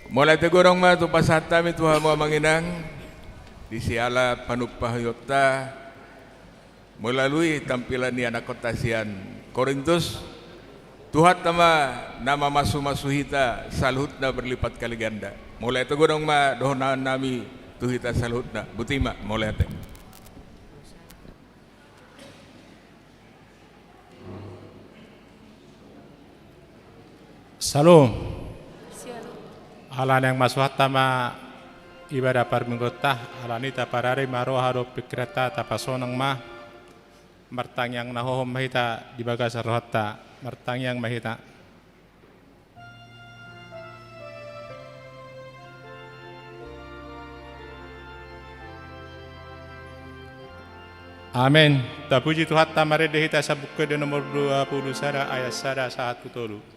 Mulai tegurong ma tu pasata mi Tuhan mo manginang di siala panupahayota melalui tampilan ni anak kotasian Korintus Tuhan nama masu-masuhita salhutna berlipat kali ganda. Mulai tegurong ma dohonan nami tuhita salhutna butima mulai te. Salam. Alan yang masuhat tama ibadah parminggota alanita parare maro haro pikrata tapasonang ma martang yang nahohom mahita di bagas rohata martang yang mahita. Amin. Tapuji Tuhan tamare dehita sabuke di nomor 20 sada ayat sada saat kutolu.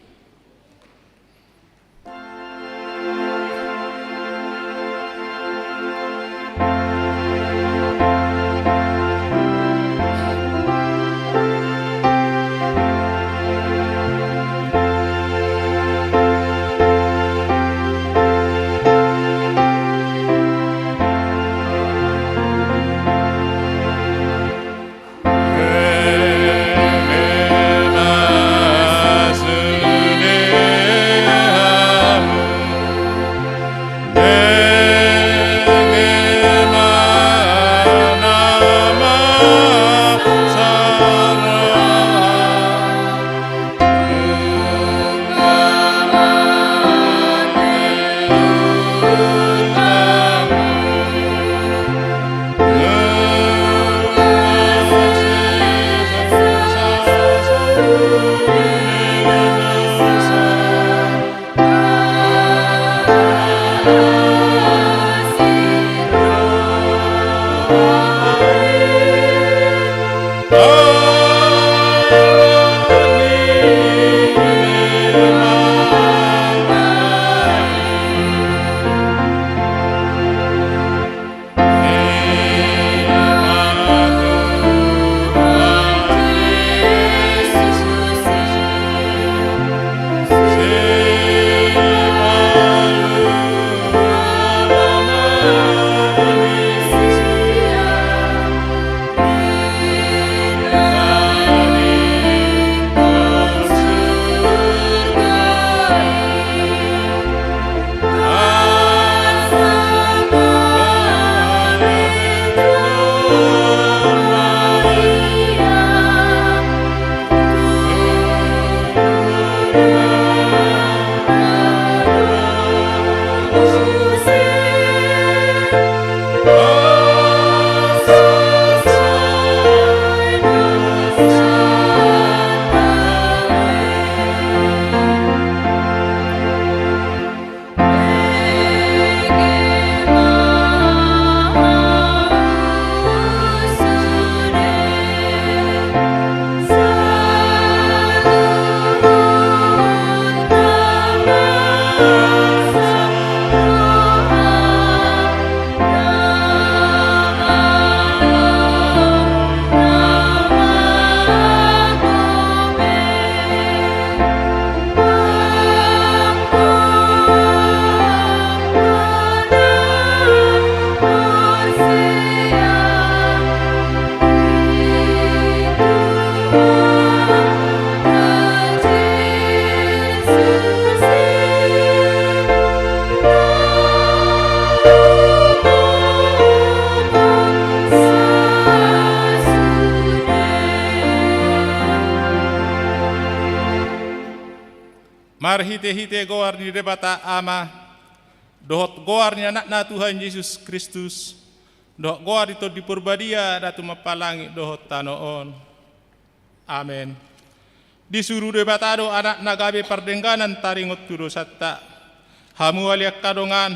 Marhite-hite goar ni debata ama dohot goar ni anak na Tuhan Yesus Kristus dohot goar itu dipurbadia datu mapalangi dohot tanoon. Amin. Disuruh debatado anak nagabe pardengganan taringot turo satta hamu aliak kadongan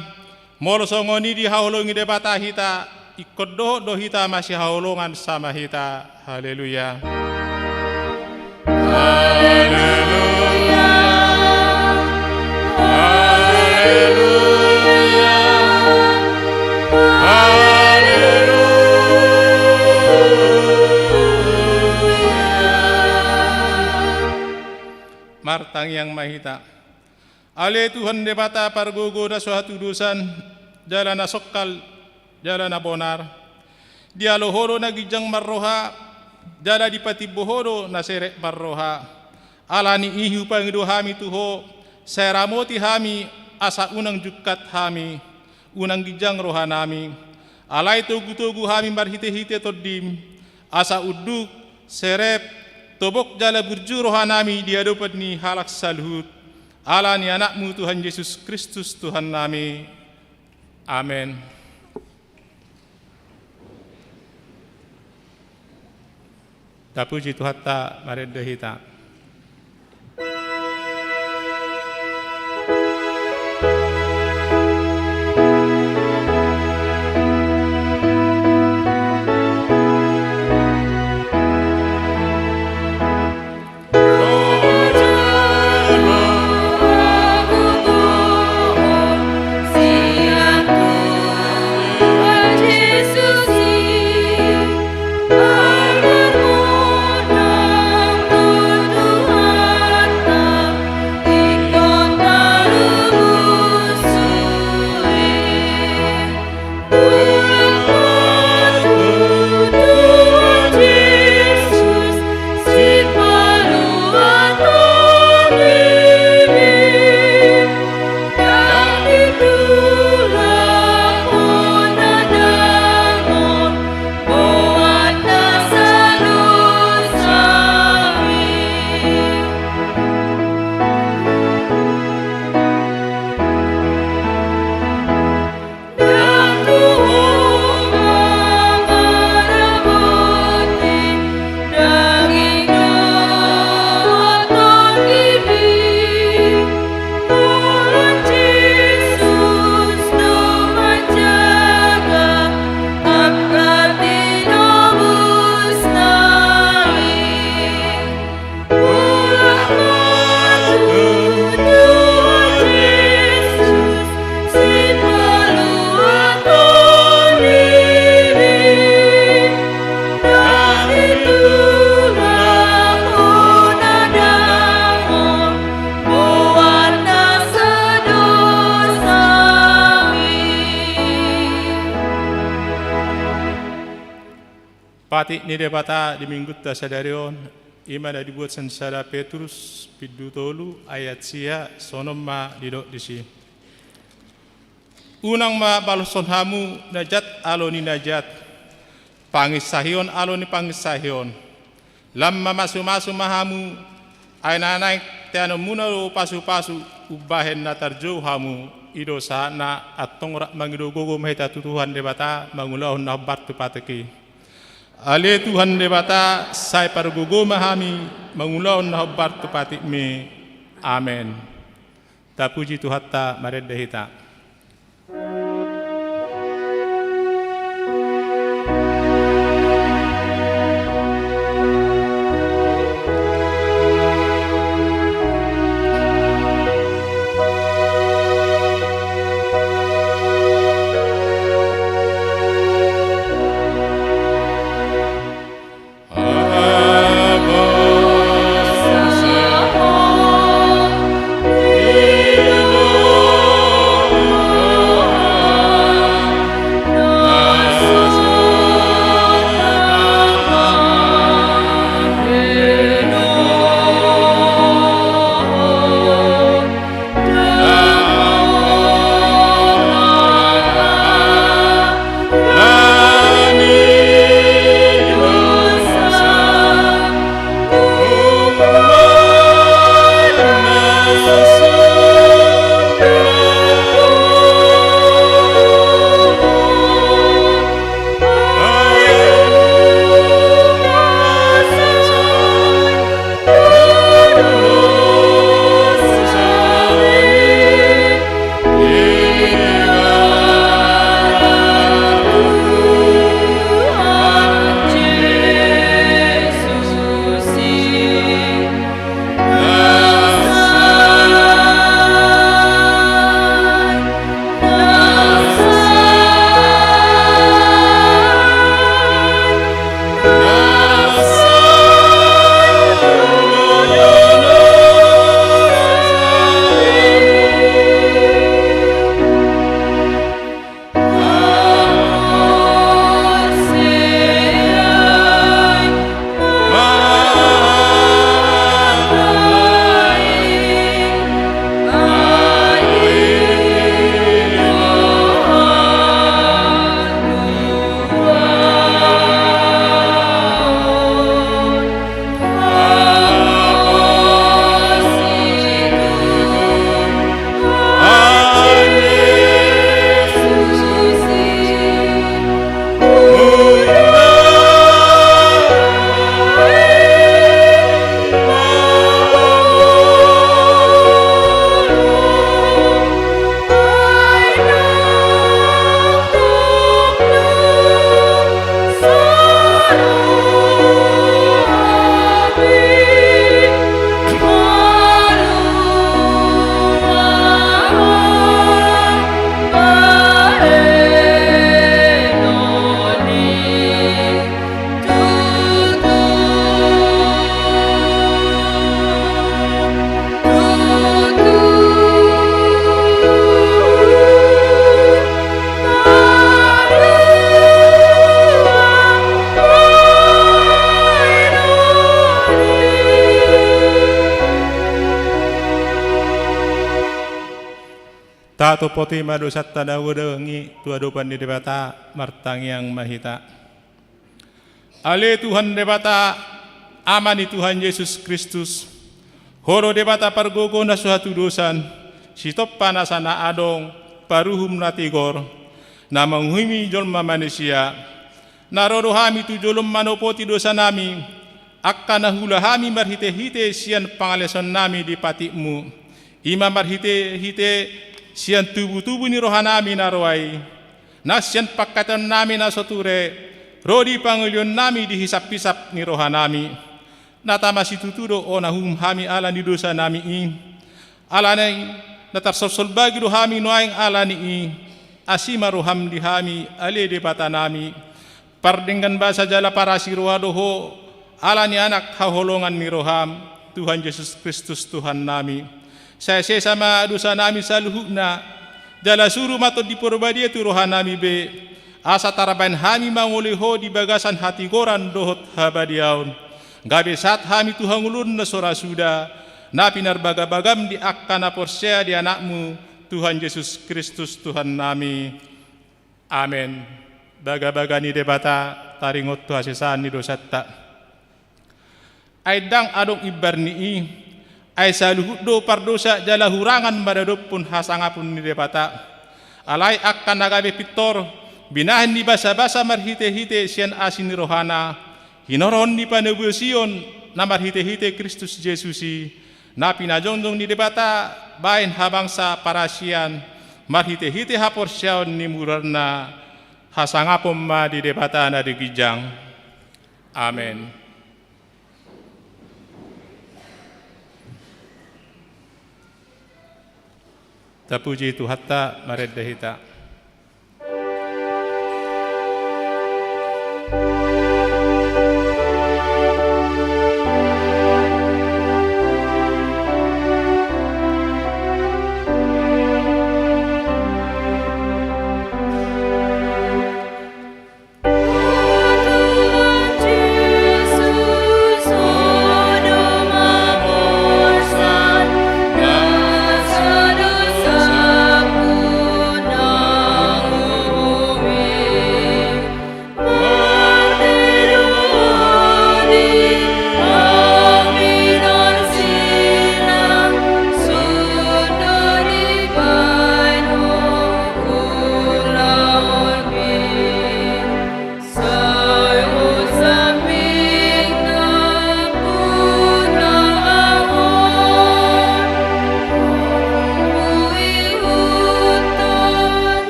molo songoni di haulungi debata hita ikut dohot dohita masih haulungan sama hita. Haleluya. Haleluya. Haleluya. Haleluya. Martang yang mahita Ale Tuhan de bata pargogo na suatu dusan, jalan na sokal, jalan na bonar. Dia lohoro na gijang marroha, jala di pati bohoro na serek marroha. Alani ihu pangido hami tuho, seramoti hami asa unang jukat hami, unang gijang rohanami. Alai togu-togu hami marhite-hite todim, asa uduk, serep, tobok jala burju rohanami dia dapat ni halak salhut. Allah ni anakmu Tuhan Yesus Kristus Tuhan nami. Amin. Tapuji Tuhan ta maredahita. Pati ni debata di minggu tasadarion iman ada dibuat sensara Petrus pidu tolu ayat sia sonom ma didok disi. Unang ma baloson hamu najat aloni najat pangisahion aloni pangisahion. Lamma masu mahamu aina-anak tiano munalo pasu-pasu ubahen natarjo hamu ido sana atong rak mangido gogo mahita tutuhan debata mangulahon na bartu pateki. Ale Tuhan debata sai pargogo mahami mangulaon na habar tupati me. Amen. Tapuji Tuhan ta maredahita. Tato poti madu satta dawadangi tua dopan di debata martang yang mahita. Ale Tuhan debata amani Tuhan Yesus Kristus. Horo debata pargogo na suatu dosan. Sitop panasana adong paruhum natigor. Na menghumi jolma manusia. Narodo hami tu jolom manopoti dosa nami. Akka nahula hami marhite-hite sian pangaleson nami di patikmu. Ima marhite-hite sian tubuh-tubuh ni rohanami narwai. Nasian pakatan nami nasoture. Rodi pangulyon nami dihisap-hisap ni rohanami. Natama situtudo o nahum hami ala ni dosa nami i. Ala na natarsol bagi do hami noaing ala ni i. Asima roham di hami ale de bata nami. Pardenggan basa jala para siruado ho. Ala ni anak haholongan ni roham Tuhan Yesus Kristus Tuhan nami. Saya sama dosa nami saluhuna. Jala suruh mato di porbadia tu rohan nami be. Asa taraban hami manguliho di bagasan hati goran dohot habadiaun. Gabe saat hami Tuhan ulun na sora suda. Na pinar bagam di akkana porsea di anakmu Tuhan Yesus Kristus Tuhan nami. Amin. Baga-baga ni debata taringot tu hasisan ni dosatta. Aidang adong ibarni ay saluhut do pardosa jala hurangan madadopun hasangapun ni debata. Alay akan nagabe pitor binahan ni basa-basa marhite-hite sian asin ni rohana. Hinoron ni panebusion na marhite-hite Kristus Jesusi. Na pinajongjong ni debata bain habangsa parasian marhite-hite haporsyaon ni murarna hasangapun ma di debata na digijang. Amen. Tapuji tu hatta mareddahita.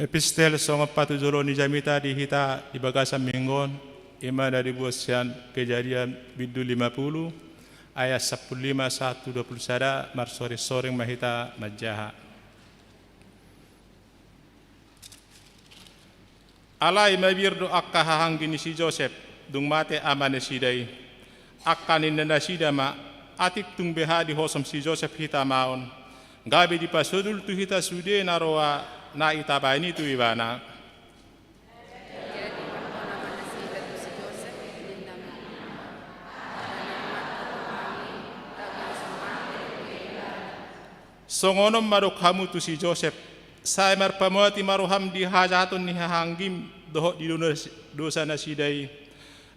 Epistel songa patu jolo ni jamita di hita di bagasan minggon ima dari buasian kejadian bidu 50 ayat 15 1 20 sada marsore soreng mahita majaha. Alai mabir do akka hahang gini si Joseph dung mate amane sidai akan inna sida ma atik tung behadi hosam si Joseph hita maon gabe di pasodul tu hita sude naroa na itabani tu ibana songonom marok hamu tu si Joseph saya marpamati maroham di hajaton ni hanggim dohok di dosa nasidai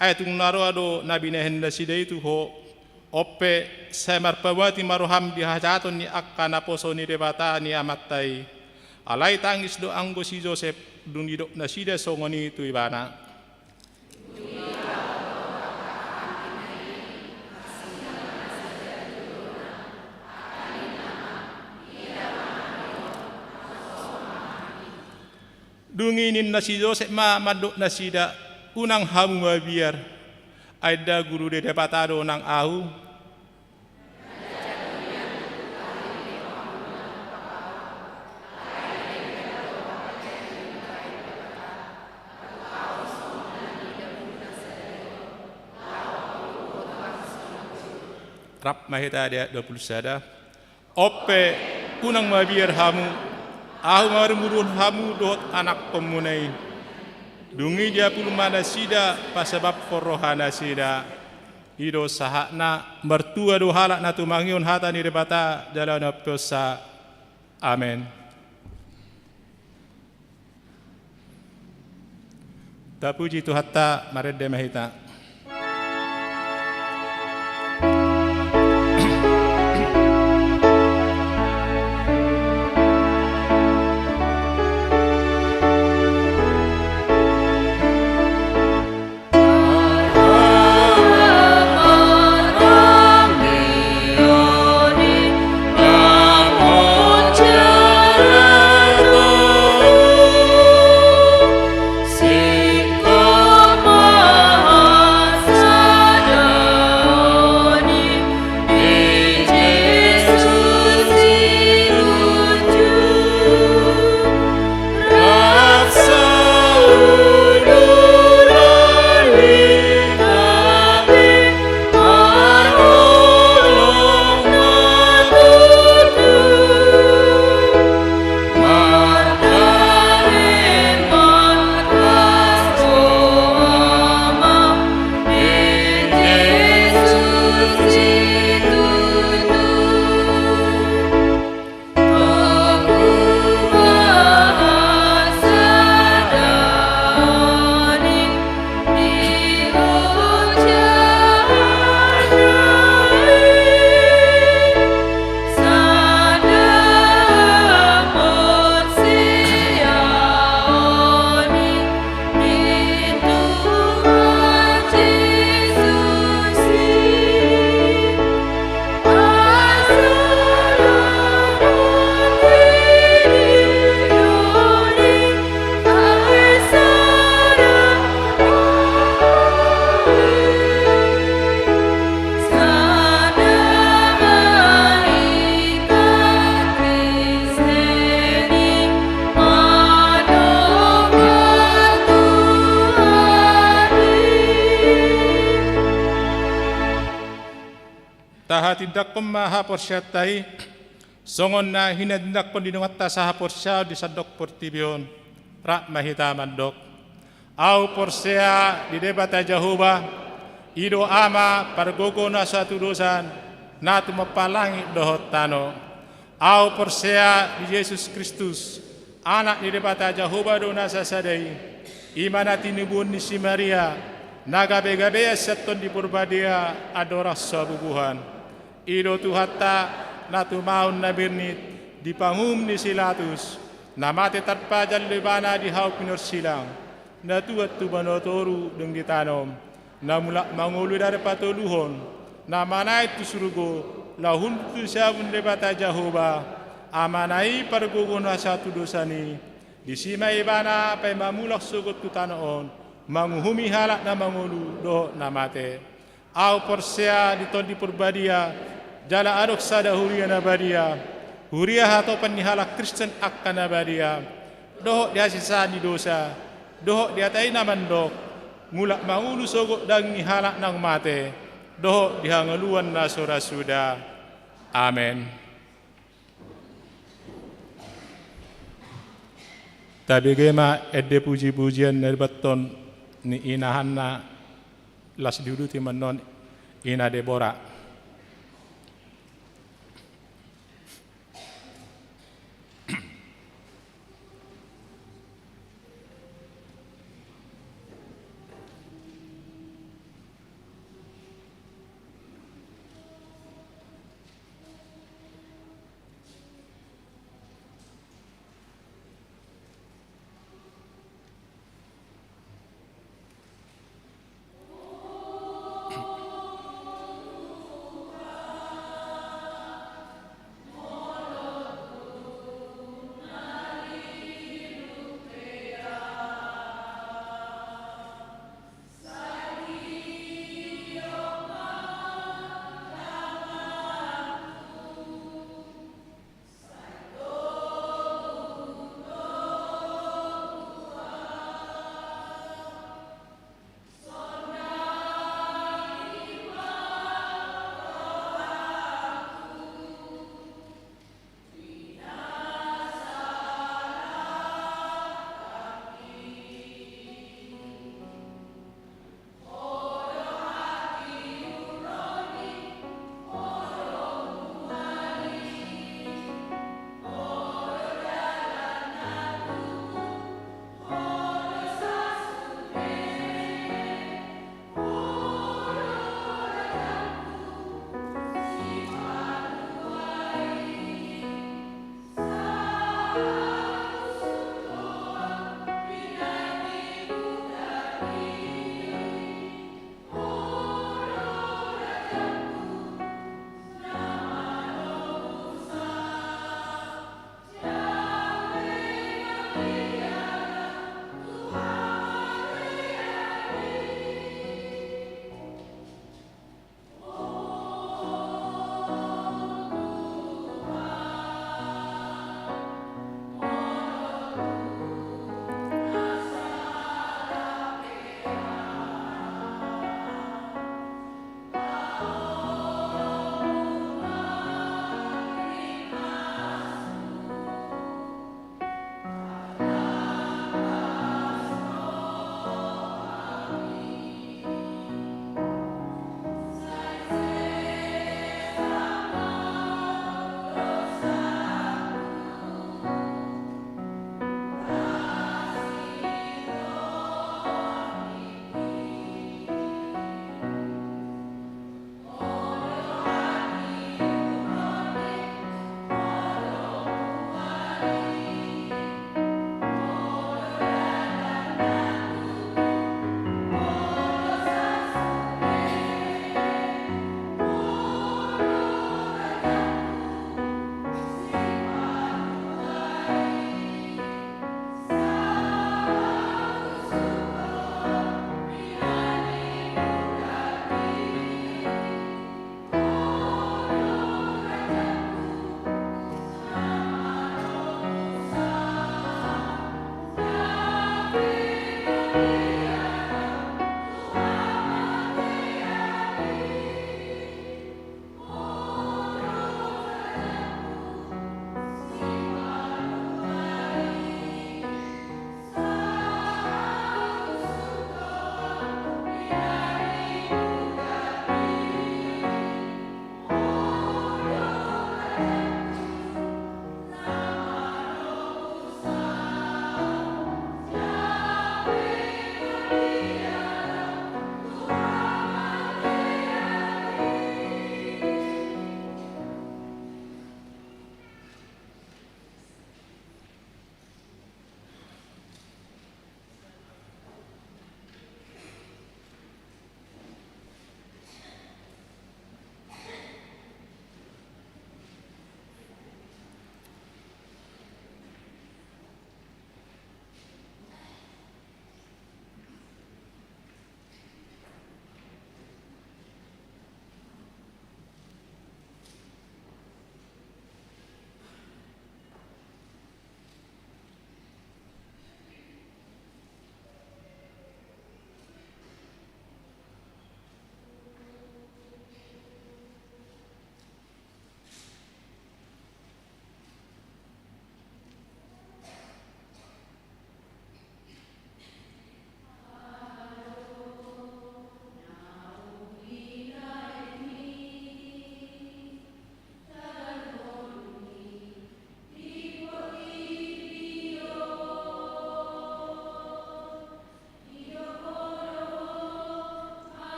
ayatung naro ado nabi nehen nasidai tu ho oppe saya marpamati maroham di hajaton ni akkana poso ni debata ni amatai alai tangis do anggo si Joseph dungi do nasida songoni tu ibana dunginin na si Joseph madok na sida unang hamu mabiar ada guru de debatado nang au rap mahita dia 20 sada oppe unang mabiar hamu Aku marumurun hamu dot anak pemunai. Dungi dia puluh mana sida pasebab korohana sida. Ido sahakna mertua do halak na tumangion hata ni debata jalan dosa. Amin. Tapuji tu hatta marede mahita. Tahatindak pemaha porsyatai songon na hinadindak pendinungat tasaha porsya di sadok portibion rak mahita mandok au porsya di debata Jehovah ido ama pargogo na satu dosan na tumapalangi dohot tano au porsya di Yesus Kristus anak di debata Jehovah do nasa sadai imana tinubun ni si Maria nagabe-gabe seton di purbadia adorah sabubuhan Ido tu hatta natu maun na birnit di pangum ni silatus na mati tarpajal libana di hau pinor silang na tuat tu banotoru deng ditanom na mulak mangulu dari patoluhon na manai tu surugo lahun tu sabun debata Jehovah amanai pargogon satu dosani di sima ibana pai mamulak sugot tu tanoon manguhumi halak na mangulu do na mate au porsya di tol di purbadia jala adok sada huria nabadia huria hato panihala Kristen akka nabadia doh dia sisa ni dosa doh dia tai namandok mulak mangulu sogok dang ni halak nang mate doho dihangaluan na sura suda. Amen. Tabi gema edde puji-pujian nerbaton ni inahanna las diuduti manon ina Deborah.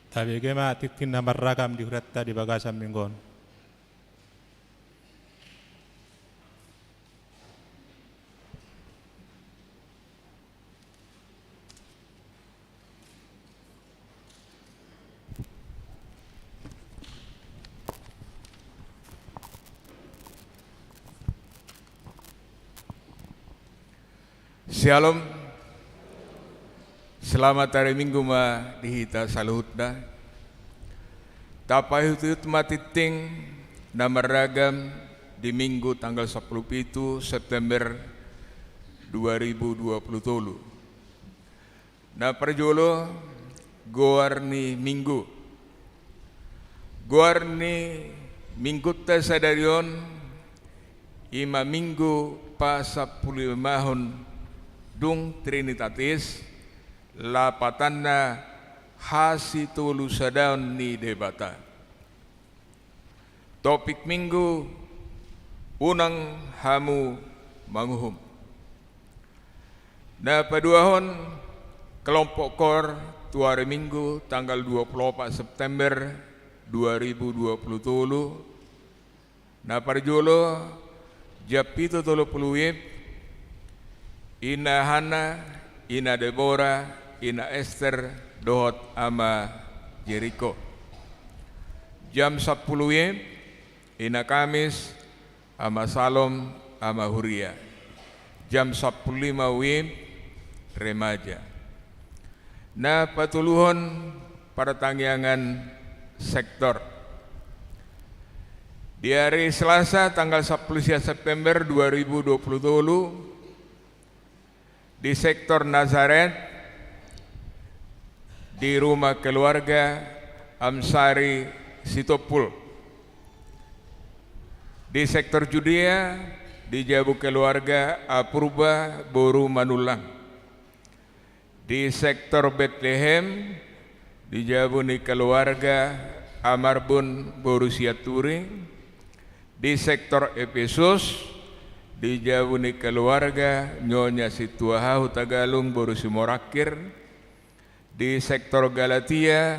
Tabi gema titin na maragam di huratta di bagasan minggon. Shalom. Selamat hari Minggu ma dihita saluhutna. Tapai hutut matiting na maragam di Minggu tanggal 10 September 2020. Na perjolo goarni Minggu. Goarni Minggu ta sadarion ima Minggu pa 10 mahon dung Trinitatis lapatanna hasitu lusadaun ni debata. Topik minggu unang hamu manguhum. Na paduahon kelompok kor tuare minggu tanggal 24 September 2020. Na parjolo japito tolo puluip ina Hana, ina Deborah, ina Esther, dohot ama Jericho. Jam 10 ina Kamis, ama Salom, ama Huria. Jam 15 remaja. Na patuluhon para tangyangan sektor. Di hari Selasa tanggal 10 September 2020 di sektor Nazaret, di rumah keluarga Amsari Sitopul. Di sektor Judea, di Jabu keluarga Apurba Boru Manulang. Di sektor Bethlehem, di Jabu ni keluarga Amarbun Boru Siaturi. Di sektor Efesus, di Jabu ni keluarga Nyonya Situahahu Tagalung Boru Simorakir. Di sektor Galatia,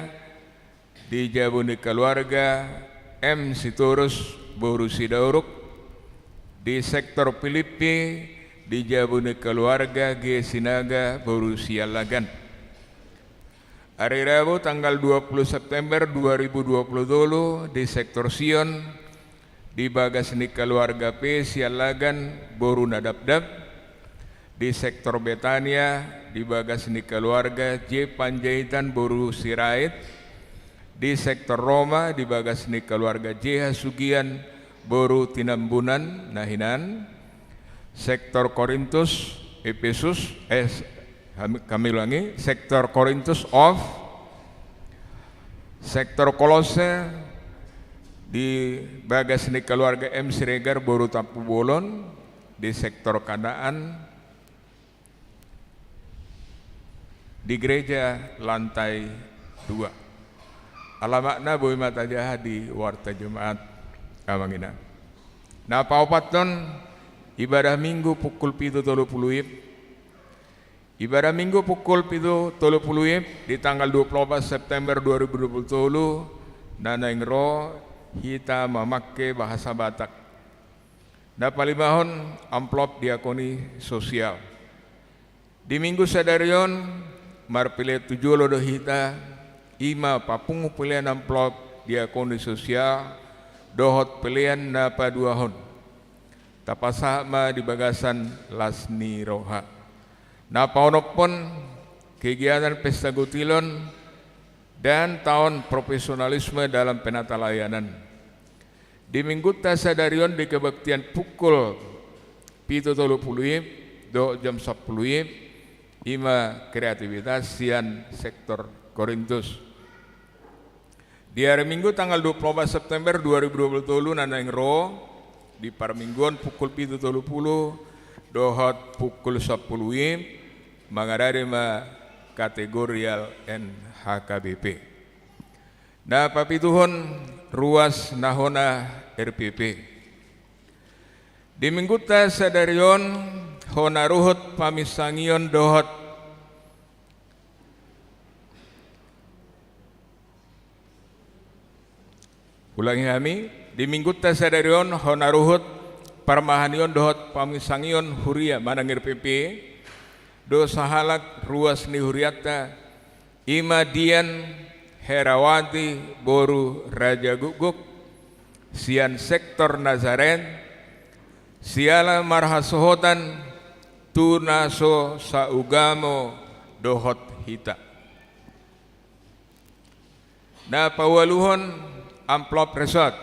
di Jabu ni keluarga M Sitorus Boru Sidauruk. Di sektor Filipi, di Jabu ni keluarga G Sinaga Boru Sialagan. Hari Rabu tanggal 20 September 2020 di sektor Sion, di bagas ni keluarga P Sialagan Boru Nadabdab. Di sektor Betania, di bagas ni keluarga J Panjaitan Boru Sirait. Di sektor Roma, di bagas ni keluarga J Hasugian Boru Tinambunan Nahinan. Sektor Korintus Efesus kami ulangi, sektor Korintus of, sektor Kolose di bagas ni keluarga M Siregar Boru Tampu Bolon. Di sektor Kanaan, di gereja lantai 2. Alamakna boy mata jaha di warta Jumat Kamangina. Nah paupaton ibadah minggu pukul 7.30. Ibadah minggu pukul 7.30 di tanggal 24 September 2020 nanang ro kita memakai bahasa Batak. Na palimahon amplop diakoni sosial. Di minggu sadarion marpile 7 lodo hita ima papungu pilihan amplop diakoni sosial dohot pilihan na paduahon. Tapasama di bagasan Lasni Roha. Na paunopon kegiatan pesta gutilon dan tahun profesionalisme dalam penata layanan. Di minggu tasadarion di kebaktian pukul 7.30 do jam 10 ima kreativitas sian sektor Korintus. Di hari Minggu tanggal 24 September 2020 nanang ro di parmingguan pukul 7.30 dohot pukul 10 mangadari ma kategorial NHKBP. Na papituhon ruas nahona RPP. Di minggu ta sadarion hona ruhut pamisangion dohot Ulangi kami, di minggu tasadarion honaruhut parmahanion dohot pamisangion huria manangir PP do sahalak ruas ni huriata ima dian Herawati boru Raja Guguk sian sektor Nazaren siala marhasohotan tunaso saugamo dohot hita. Na pawaluhon amplop resort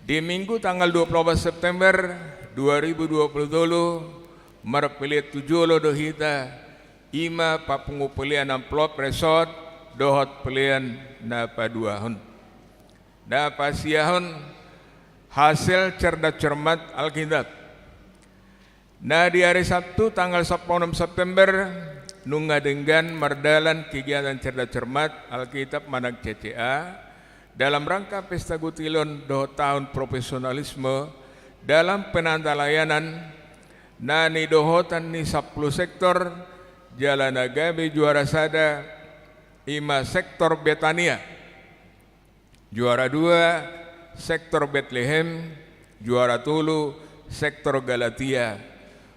di minggu tanggal 24 September 2020 marpilit 7 dohita ima papungupilian amplop resort dohot pilihan na paduahon. Na pasiahon hasil cerdas cermat Alkitab. Na di hari Sabtu tanggal 16 September nungadenggan mardalan kegiatan cerdas cermat Alkitab Manag CCA dalam rangka pesta gutilon 2 tahun profesionalisme dalam penanda layanan na ni dohotan ni 10 sektor Jalan Agabe juara sada ima sektor Betania juara 2 sektor Bethlehem juara 3 sektor Galatia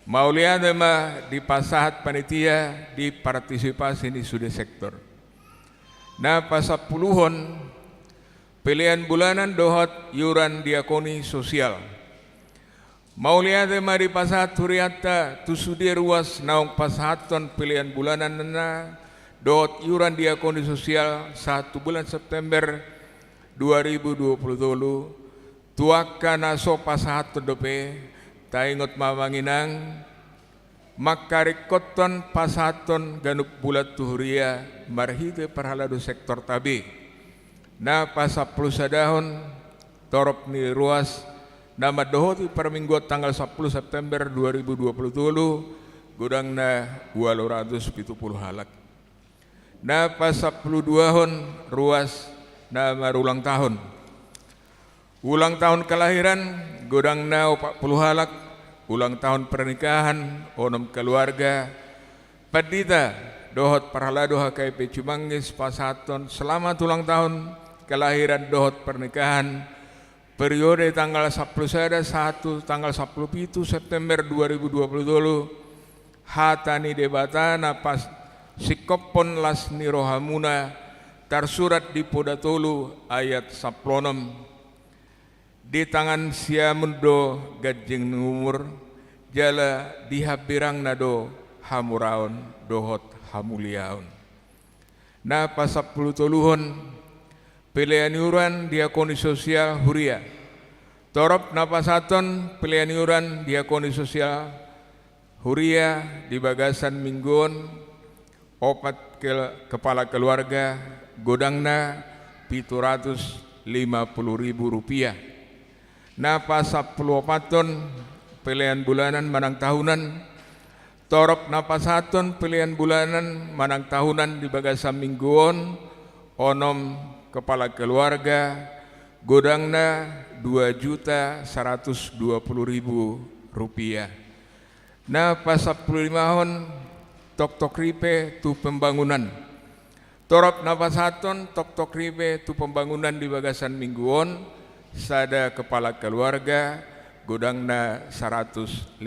Mauliadema di pasahat panitia di partisipasi di sudah sektor. Nah pasapuluhon pilihan bulanan dohot yuran diakoni sosial. Mauliadema di pasahat huriata tusudi ruas naung pasahaton pilihan bulanan na dohot yuran diakoni sosial 1 bulan September 2020 tuaka naso pasahaton dope taingot mamanginang makarikoton pasaton ganuk bulat tuhuria marhite parhalado sektor tabi na pasapuluh sadahon torop ni ruas nama dohoti per minggu tanggal 10 September 2020 gudang na 270 halak na pasapuluh duahon ruas nama ulang tahun kelahiran godang na 40 halak ulang tahun pernikahan onom keluarga padita dohot parhalado HKP Cimanggis pasaton selamat ulang tahun kelahiran dohot pernikahan periode tanggal 10 sada 1 tanggal 10 September 2020 hatani debatana pas sikopon lasni rohamuna tarsurat di Podatolu ayat 10 di tangan siamundo gajeng umur jala dihabirang nado hamuraon dohot hamuliaon. Na pasapuluh toluhon pilihan yuran diakoni sosial huria. Torop napasaton pilihan yuran diakoni sosial huria di bagasan mingguon opat kepala keluarga godangna 750.000 rupiah. Na pasapuluh paton pilihan bulanan manang tahunan torop napasaton pilihan bulanan manang tahunan di bagasan mingguon onom kepala keluarga godangna 2.120.000 rupiah. Na pasapuluh limahon tok ripe tu pembangunan torop napasaton tok ripe tu pembangunan di bagasan mingguon sada kepala keluarga godangna 150.000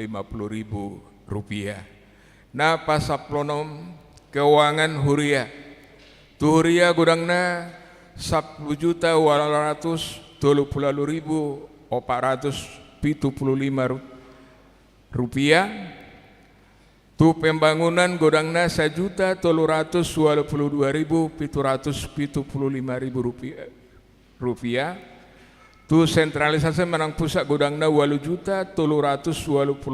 rupiah. Na pasaplonom keuangan huria tu huria godangna 10.830.475 rupiah. Tu pembangunan godangna 1.322.775 rupiah. Tu sentralisasi menang pusat godangna 8.324.750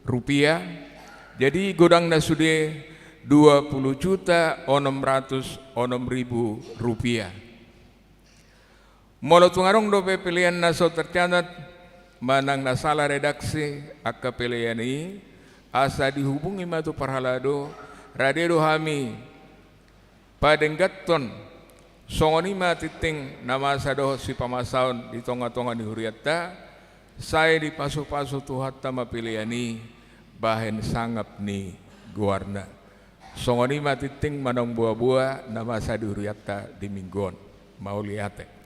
rupiah. Jadi godangna sudah 20.606.000 rupiah. Molo tungarong dope pilihan naso tercatat manang nasalah redaksi akka pilihan ini asa dihubungi matu parhalado radedo hami padenggaton songonima titing nama sadoh si pamasaon di tonga-tonga di huriata saya di pasu-pasu tuhat tama pilihan ini bahen sangap ni guarna Songoni matiting manong buah-buah nama saduriata di minggon. Mau lihat.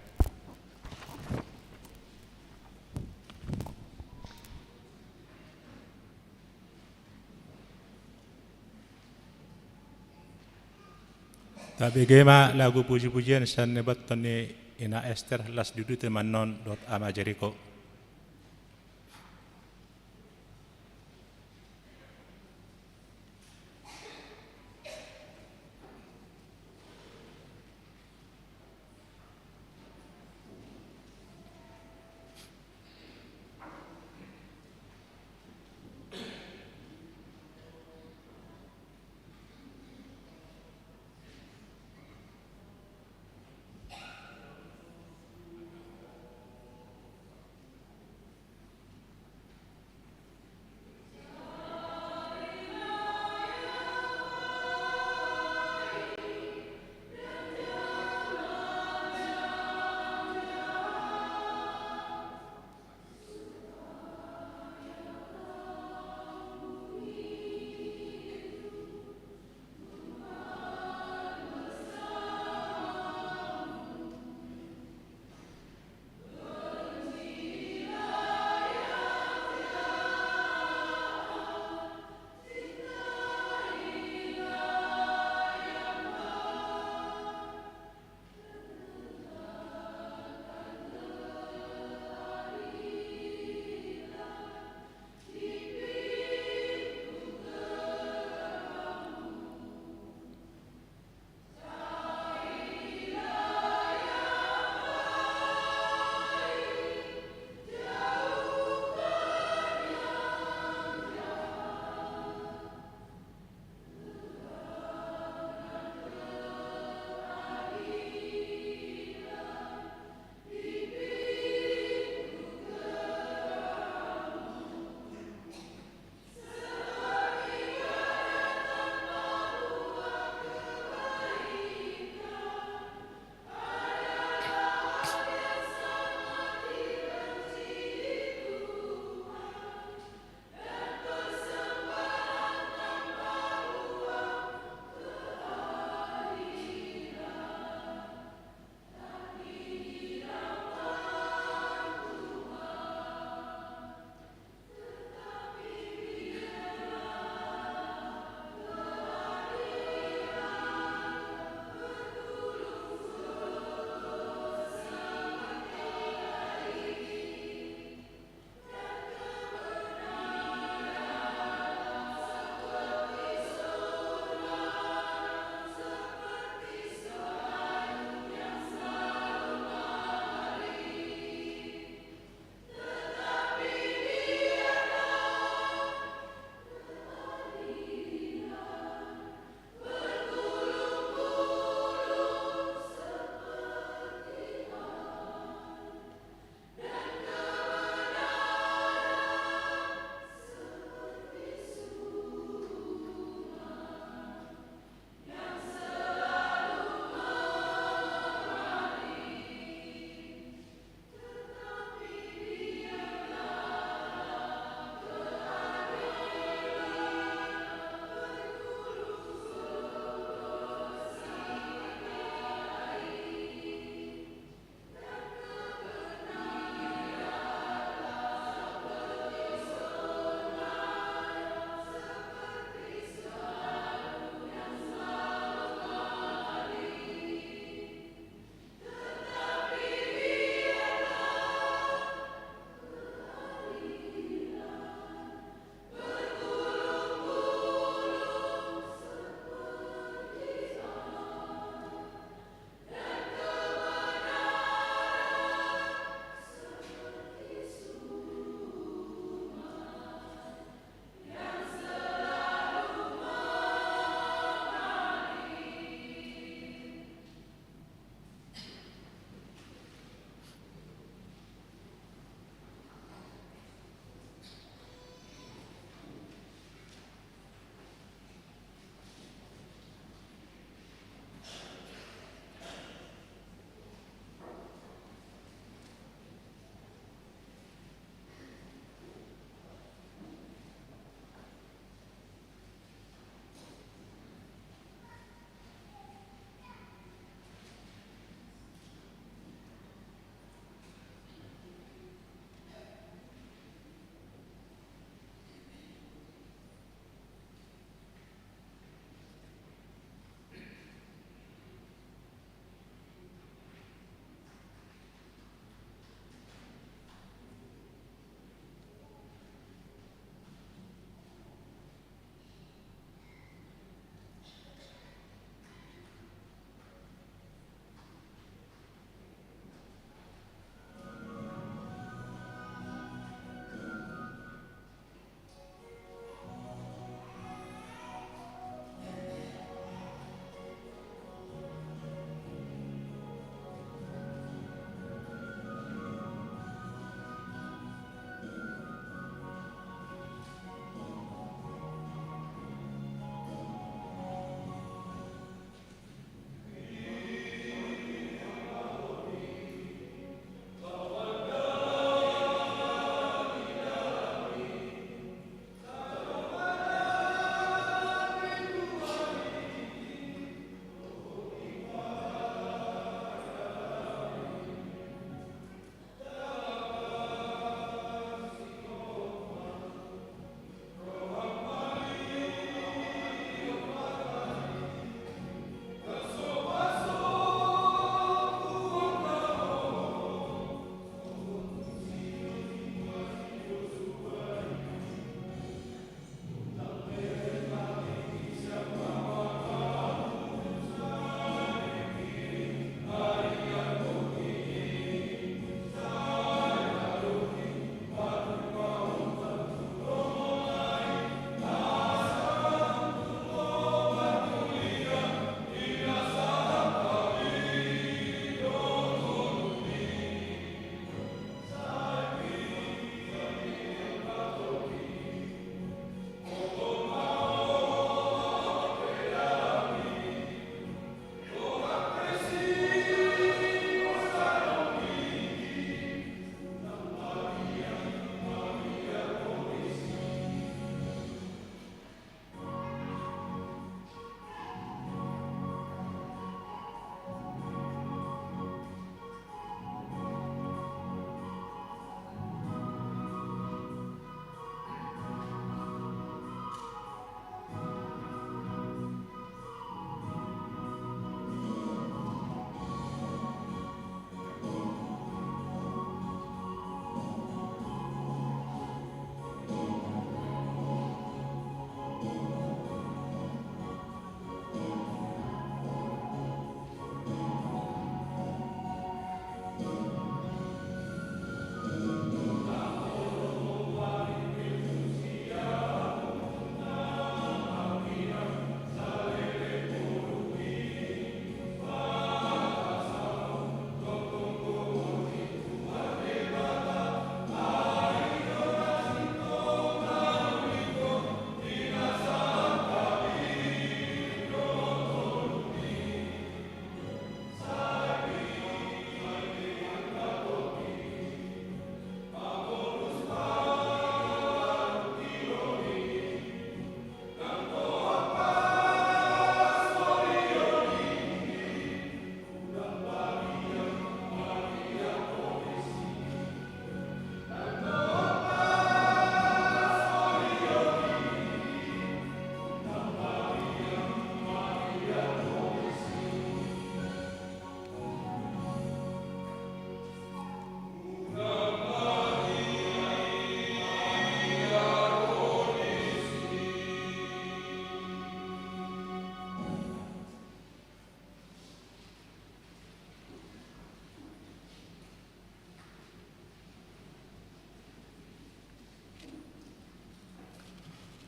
Tapi gema lagu puji-pujian san nebat tani ina Esther las dudute manon dot ama Jericho.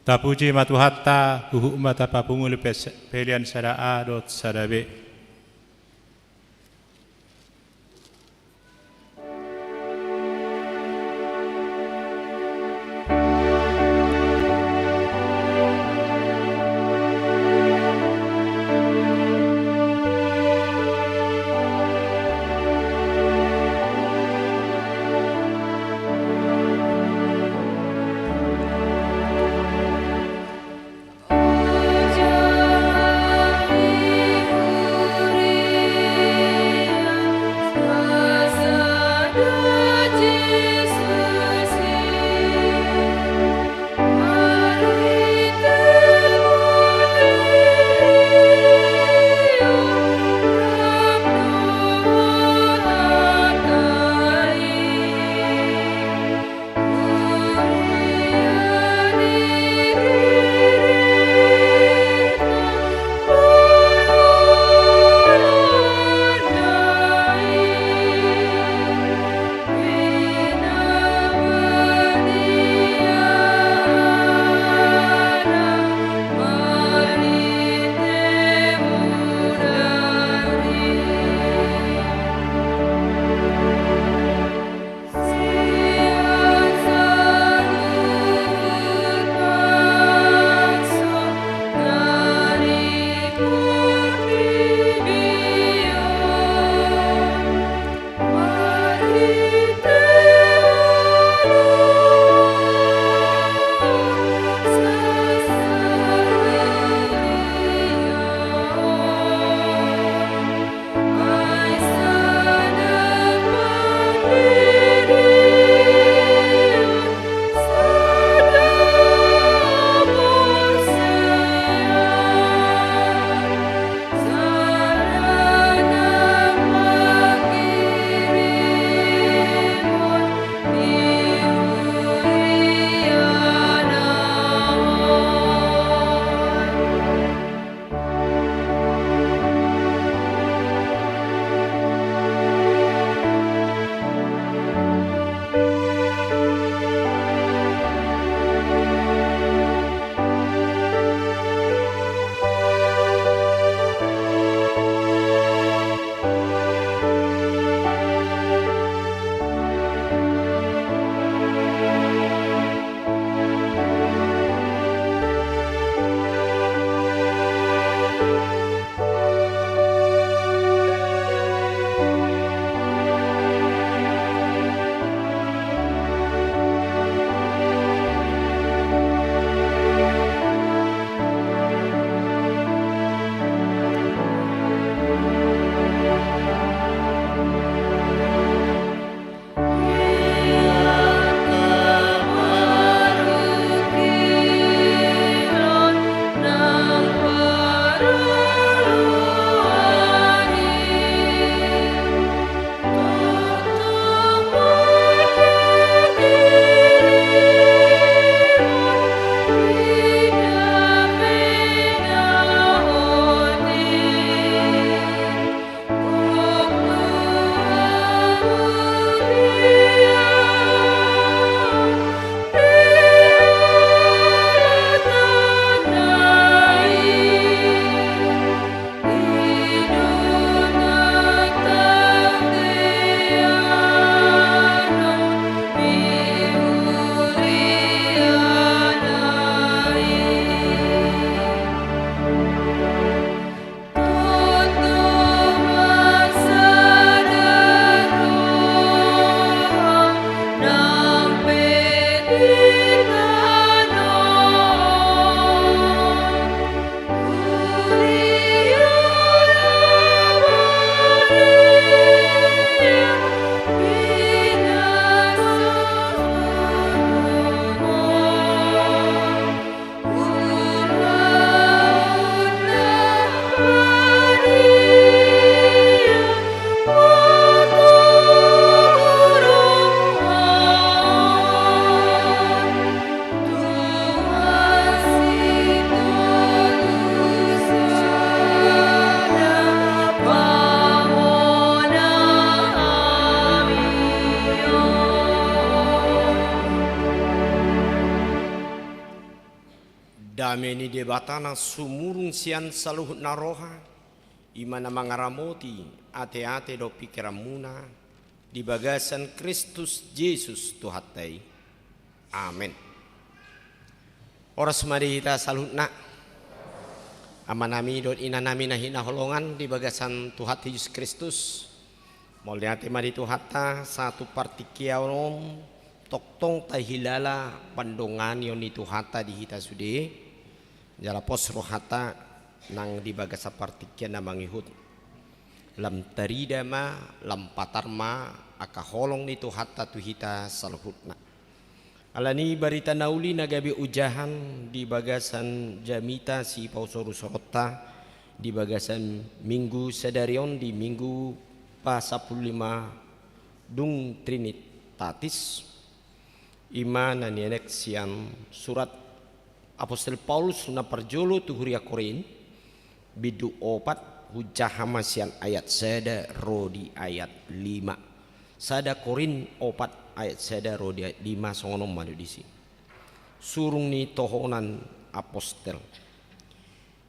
Tapuji matuhatta huhu mata papungul pelian sada a dot sada b. Ujung Dameni debatana sumurung sian saluhut naroha imana mangaramoti ate-ate do pikiramuna di bagasan Kristus Yesus Tuhatai. Amin. Oras mari kita saluhna amanami dot inanami nahina holongan di bagasan Tuhan Yesus Kristus. Moliate mari Tuhata satu partikianom toktong tahilala pandongan yoni Tuhata di hita sude jala pos rohata nang di bagasa partikian na mangihut lam taridama lam patarma aka holong ni Tuhata tuhita saluhutna. Alani barita nauli nagabi ujahan di bagasan jamita si pausoru sorota di bagasan minggu sadarion di minggu pa 15 dung Trinitatis ima nanienek sian surat Apostol Paulus na parjolo tu huria Korin bidu opat hujahama sian ayat sada rodi ayat 5 sada Korin opat ayat sada rodi ayat 5 songonom madu disi surung ni tohonan apostel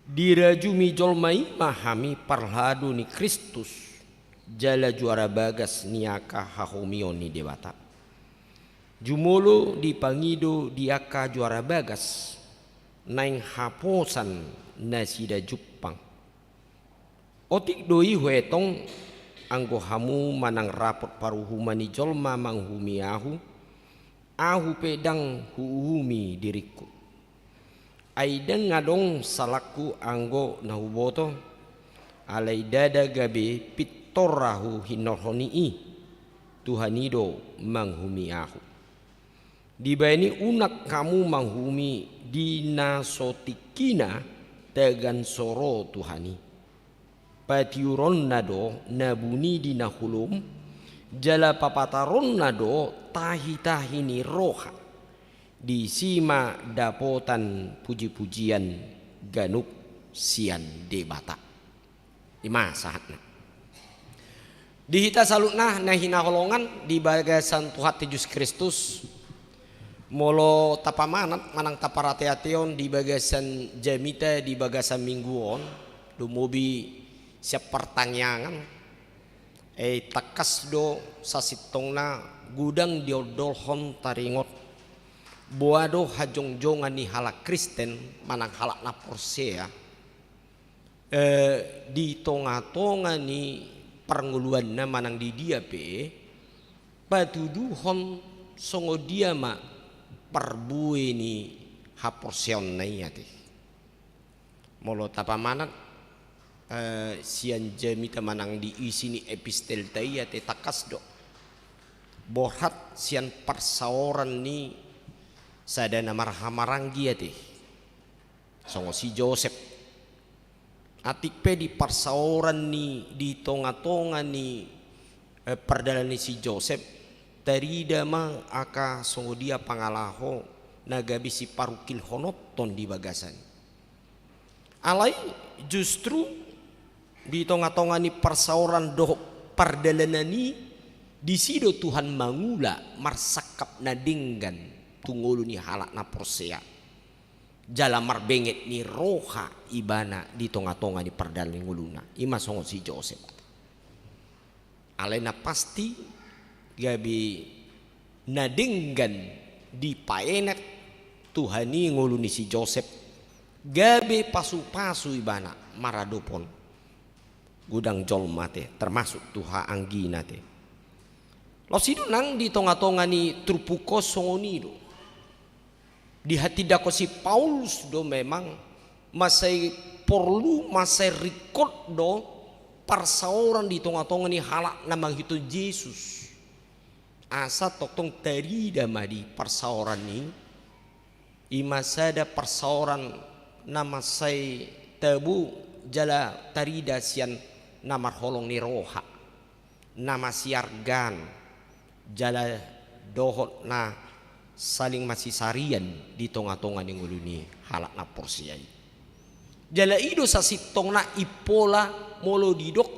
dirajumi jolmai mahami parladu ni Kristus jala juara bagas niaka hahomion ni dewata jumolo di pangido diaka juara bagas naing haposan nasida Jepang otik doi huetong anggo hamu manang rapot paruhumani jolma manghumi ahu pedang huumi diriku aideng ngadong salaku anggo nahuboto alai dada gabe pittorahu hinohonii Tuhanido manghumi ahu dibayani unak kamu manghumi dinasotikina tegan soro Tuhani patiuron nado nabuni dinahulum jala papataron nado tahi-tahini roha disima dapotan puji-pujian ganup sian debata ima sahatna dihita salutna nahina holongan di bagasan Tuhan Yesus Kristus molo tapamanat manang taparateation di bagasan jamita di bagasan mingguon dumubi siap pertanyaan takas do sasitongna gudang diodolhon taringot boado hajongjongan ni halak Kristen manang halak na Porsea di tonga-tonga ni pernguluan na manang di dia pe patuduhon songo dia ma perbue ni haporseon na iyate molo tapamanat sian jamita manang di isi ni epistel taiyate takas do bohat sian persaoran ni sadana marhamaranggi ate songo si Joseph atik pe di persaoran ni di tonga-tonga ni perdalan ni si Joseph tarida ma aka songo dia pangalaho nagabi si parukil honoton di bagasan alai justru di tonga-tonga ni persaoran do pardalanani di sido Tuhan mangula marsakap nadinggan tungulu ni halak na Porsea jala marbenget ni roha ibana di tonga-tonga ni perdalan nguluna ima songo si Joseph alena pasti gabi nadinggan di paenet Tuhani nguluni si Joseph gabe pasu-pasu ibana maradopon gudang jolmate termasuk tuha angginate lo sido nang di tonga-tonga ni trupuko songonido di hati dako si Paulus do memang masai perlu masai record do persaoran di tonga-tonga ni halak namang itu Yesus asa toktong tarida madi persaoran ni imasada persaoran nama sai tabu jala tarida sian nama holong ni roha nama siargan jala dohot na saling masih sarian di tonga-tonga ni nguluni halak na porsiai jala ido sasitong na ipola molo didok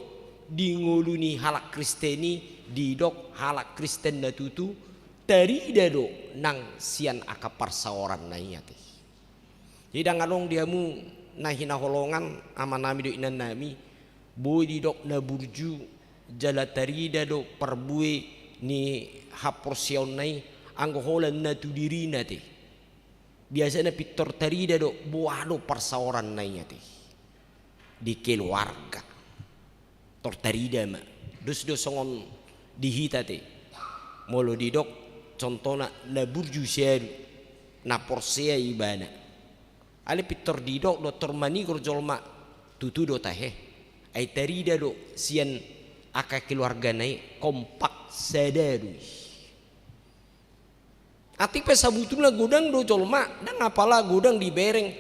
di nguluni halak Kristeni didok halak Kristen na tutu tarida do nang sian aka persaoran na iyate Jadi danganong diamu nahina holongan ama nami do inan nami boy di dok na burju jala tarida do perbue ni haporsion nai anggo holan na tu dirina te. Biasanya pitor tarida do buado persaoran nai te. Di keluarga. Tor tarida ma. Dus songon dihita te. Molo di dok contohna na burju seru na porsea ibana. Ale pitor didok doktor mani gorjolma tutu do tahe ai tarida do sian aka keluarga nai kompak sadaru ati pe sabutuna godang do jolma dan apala godang di bereng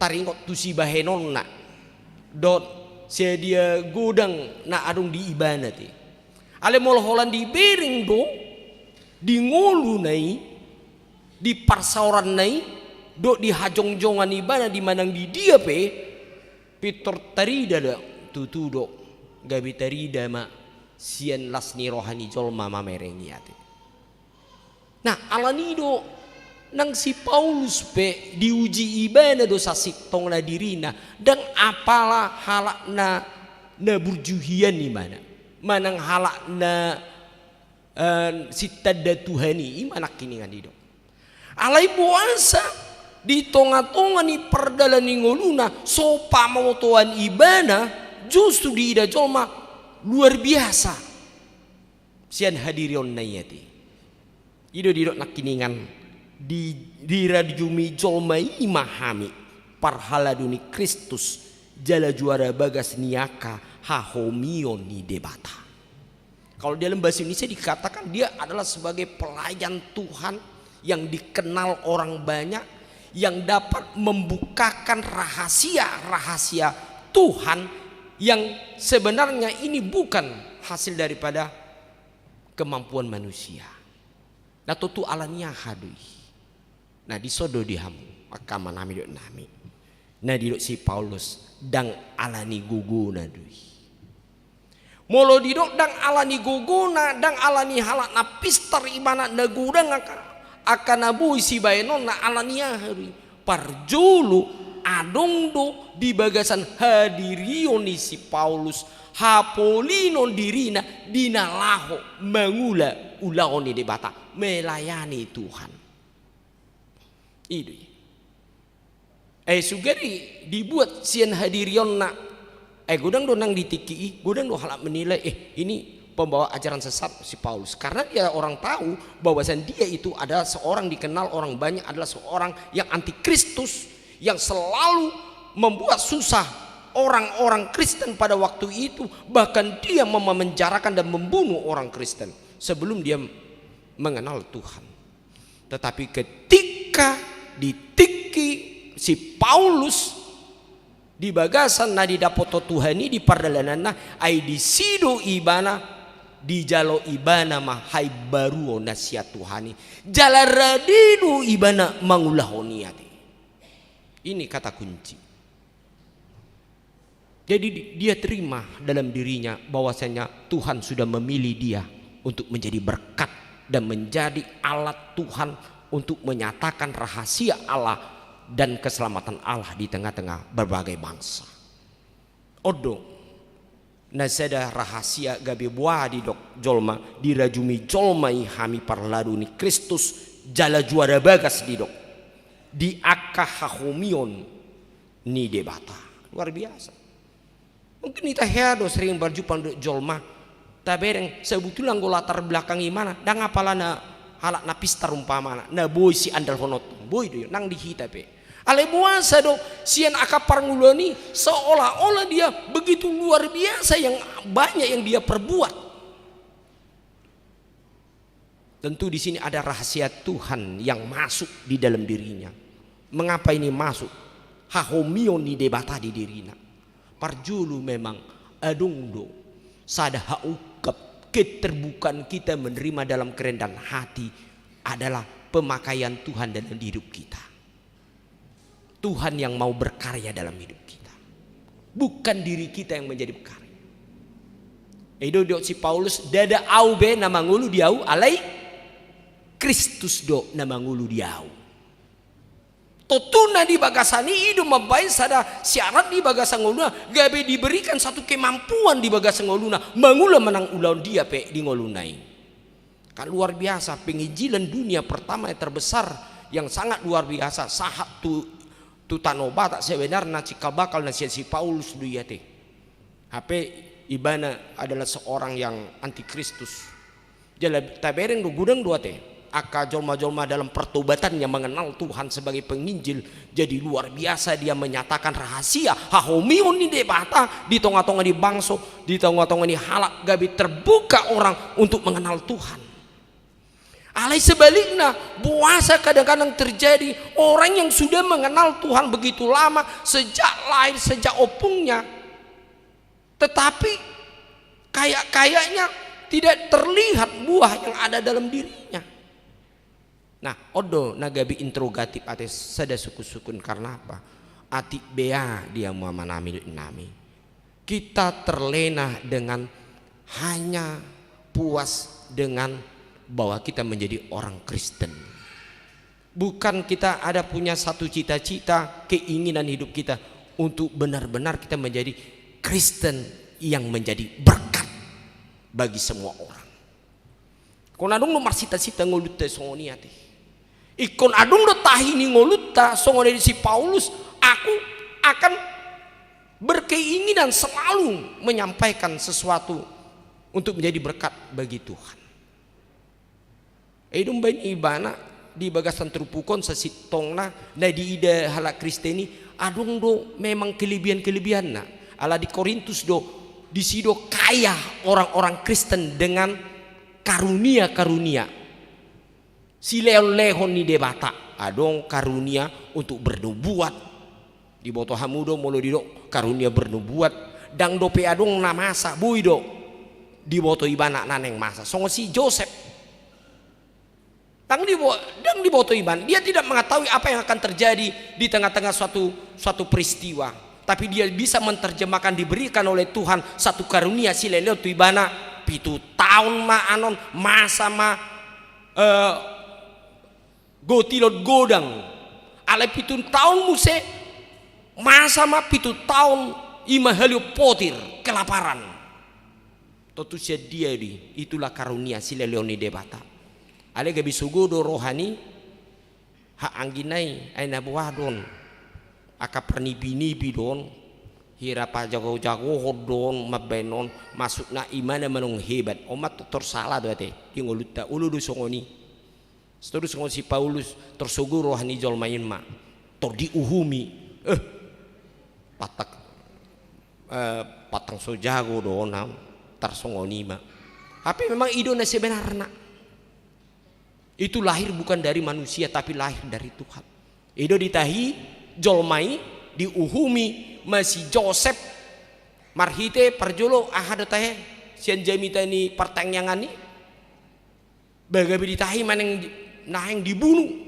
taringot tusi bahenonna dot sedia godang na adung di ibana te ale mol holan di bereng do di ngolu nai di parsauran nai do di hajong-jongan ibana di manang di dia pe pitor tarida da tutu do gabi tarida ma sian lasni rohani jolma mamerengi ate. Nah alani do nang si Paulus pe diuji ibana do sasiktong na dirina dan apalah halakna na burjuhian di mana manang halakna sitada Tuhani imana kini ngandi do alai puasa di tonga-tonga ni perdalan ni ngoluna sopa mautuan ibana justru di ida jolma luar biasa sian hadirion nayati ido didok nakiningan di radjumi jolma imahami parhaladuni Kristus jala juara bagas niaka hahomion ni debata. Kalau dalam bahasa Indonesia dikatakan dia adalah sebagai pelayan Tuhan yang dikenal orang banyak, yang dapat membukakan rahasia-rahasia Tuhan yang sebenarnya ini bukan hasil daripada kemampuan manusia. Nah tutu alania hadui. Nah disodo dihamu akama nami dok nami. Nah didok si Paulus dang alani gugu nadui. Molo didok dang alani guguna dang alani halak na pistar ibana nagudang akan nabu isi baenon na alania hari parjulu adongdo di bagasan hadirioni si Paulus hapolinon dirina dinalaho mangula ulaoni debata melayani Tuhan itu sugeri dibuat sian hadirion na gudang do nang ditiki gudang do halak menilai ini pembawa ajaran sesat si Paulus karena dia orang tahu bahwasan dia itu adalah seorang dikenal orang banyak adalah seorang yang antikristus yang selalu membuat susah orang-orang Kristen pada waktu itu bahkan dia memenjarakan dan membunuh orang Kristen sebelum dia mengenal Tuhan. Tetapi ketika ditiki si Paulus di bagasan na di dapoto Tuhani di pardalanana ai di sido ibana di jalo ibana mahai baru nasihat Tuhani jalaradinu ibana mangulahoniati. Ini kata kunci. Jadi dia terima dalam dirinya bahwasanya Tuhan sudah memilih dia untuk menjadi berkat dan menjadi alat Tuhan untuk menyatakan rahasia Allah dan keselamatan Allah di tengah-tengah berbagai bangsa. Odo nasada rahasia gabe buah di dok jolma dirajumi jolma hami parladuni Kristus jala juara bagas di dok di akahahomion ni debata luar biasa. Mungkin kita heado sering berjumpa dok jolma tabereng sebetulnya nggo latar belakang imana dan apalah na halak na pistar umpama na boy si andal honot boy do nang dihita pe ale buasa do sian akapar nguloni seolah-olah dia begitu luar biasa yang banyak yang dia perbuat. Tentu di sini ada rahasia Tuhan yang masuk di dalam dirinya. Mengapa ini masuk? Hahomion di debata di dirinya. Parjulu memang adungdo sada haukap keterbukaan kita menerima dalam kerendahan hati adalah pemakaian Tuhan dalam hidup kita. Tuhan yang mau berkarya dalam hidup kita, bukan diri kita yang menjadi berkarya. Edo do si Paulus dada au be nama ngulu diau alai Kristus do nama ngulu diau. Totuna di bagasani hidup membaik sada syarat di bagasan ngoluna gabe diberikan satu kemampuan di bagasan ngoluna mangula menang ulau dia pe di ngolunai. Kan luar biasa penginjilan dunia pertama yang terbesar yang sangat luar biasa sahat tu tanoba tak sebenarnya cikal bakal nasihat si Paulus duyate. HP ibana adalah seorang yang antikristus. Jadi tabereng do gudang dua teh. Aka jolma-jolma dalam pertobatannya mengenal Tuhan sebagai penginjil, jadi luar biasa dia menyatakan rahasia hahomion di debata di tonga-tonga di bangso di tonga-tonga di halak gabi terbuka orang untuk mengenal Tuhan. Alai sebaliknya puasa kadang-kadang terjadi orang yang sudah mengenal Tuhan begitu lama sejak lahir sejak opungnya, tetapi kayaknya tidak terlihat buah yang ada dalam dirinya. Nah, odo nagabi interrogatif ate sada suku-sukun karena apa? Ati bea dia mau manami nami. Kita terlena dengan hanya puas dengan bahwa kita menjadi orang Kristen. Bukan kita ada punya satu cita-cita, keinginan hidup kita untuk benar-benar kita menjadi Kristen yang menjadi berkat bagi semua orang. Kon adung nomar cita-cita ngulut teh songoni ate. Ikon adung do tahini ngoluta songone si Paulus, aku akan berkeinginan selalu menyampaikan sesuatu untuk menjadi berkat bagi Tuhan. Edum bain ibana di bagasan terupukon sesitongna na di ida halak Kristeni adung do memang kelebihan-kelebihan na ala di Korintus do di sido kaya orang-orang Kristen dengan karunia-karunia. Si lehon ni debata adong karunia untuk bernubuat di boto hamudo molo dido karunia bernubuat dang dope adong namasa buido di boto ibana naneng masa songo si Joseph dang di boto iban dia tidak mengetahui apa yang akan terjadi di tengah-tengah suatu peristiwa, tapi dia bisa menerjemahkan diberikan oleh Tuhan satu karunia si leleo tu ibana pitu tahun ma anon masa ma gotilot godang ale pitun tahun muse masa ma pitu tahun ima halio potir kelaparan totu dia di itulah karunia si leoni debata ale gabi sugodo rohani ha angginai aina buadon aka pernibi-nibi don hira pa jago-jago hodon mabenon masukna imana manung hebat omat tersalah doate ingoluta uludu songoni. Terus si Paulus tersugur rohani jolmain ma tor diuhumi patang sojago donam tarsongoni ma tapi memang idona sebenarnya itu lahir bukan dari manusia tapi lahir dari Tuhan. Ido ditahi jolmai diuhumi masih Joseph marhite parjolo ahad tahe sian jamita ni pertanyaan ni bagabi ditahi maneng naheng dibunuh.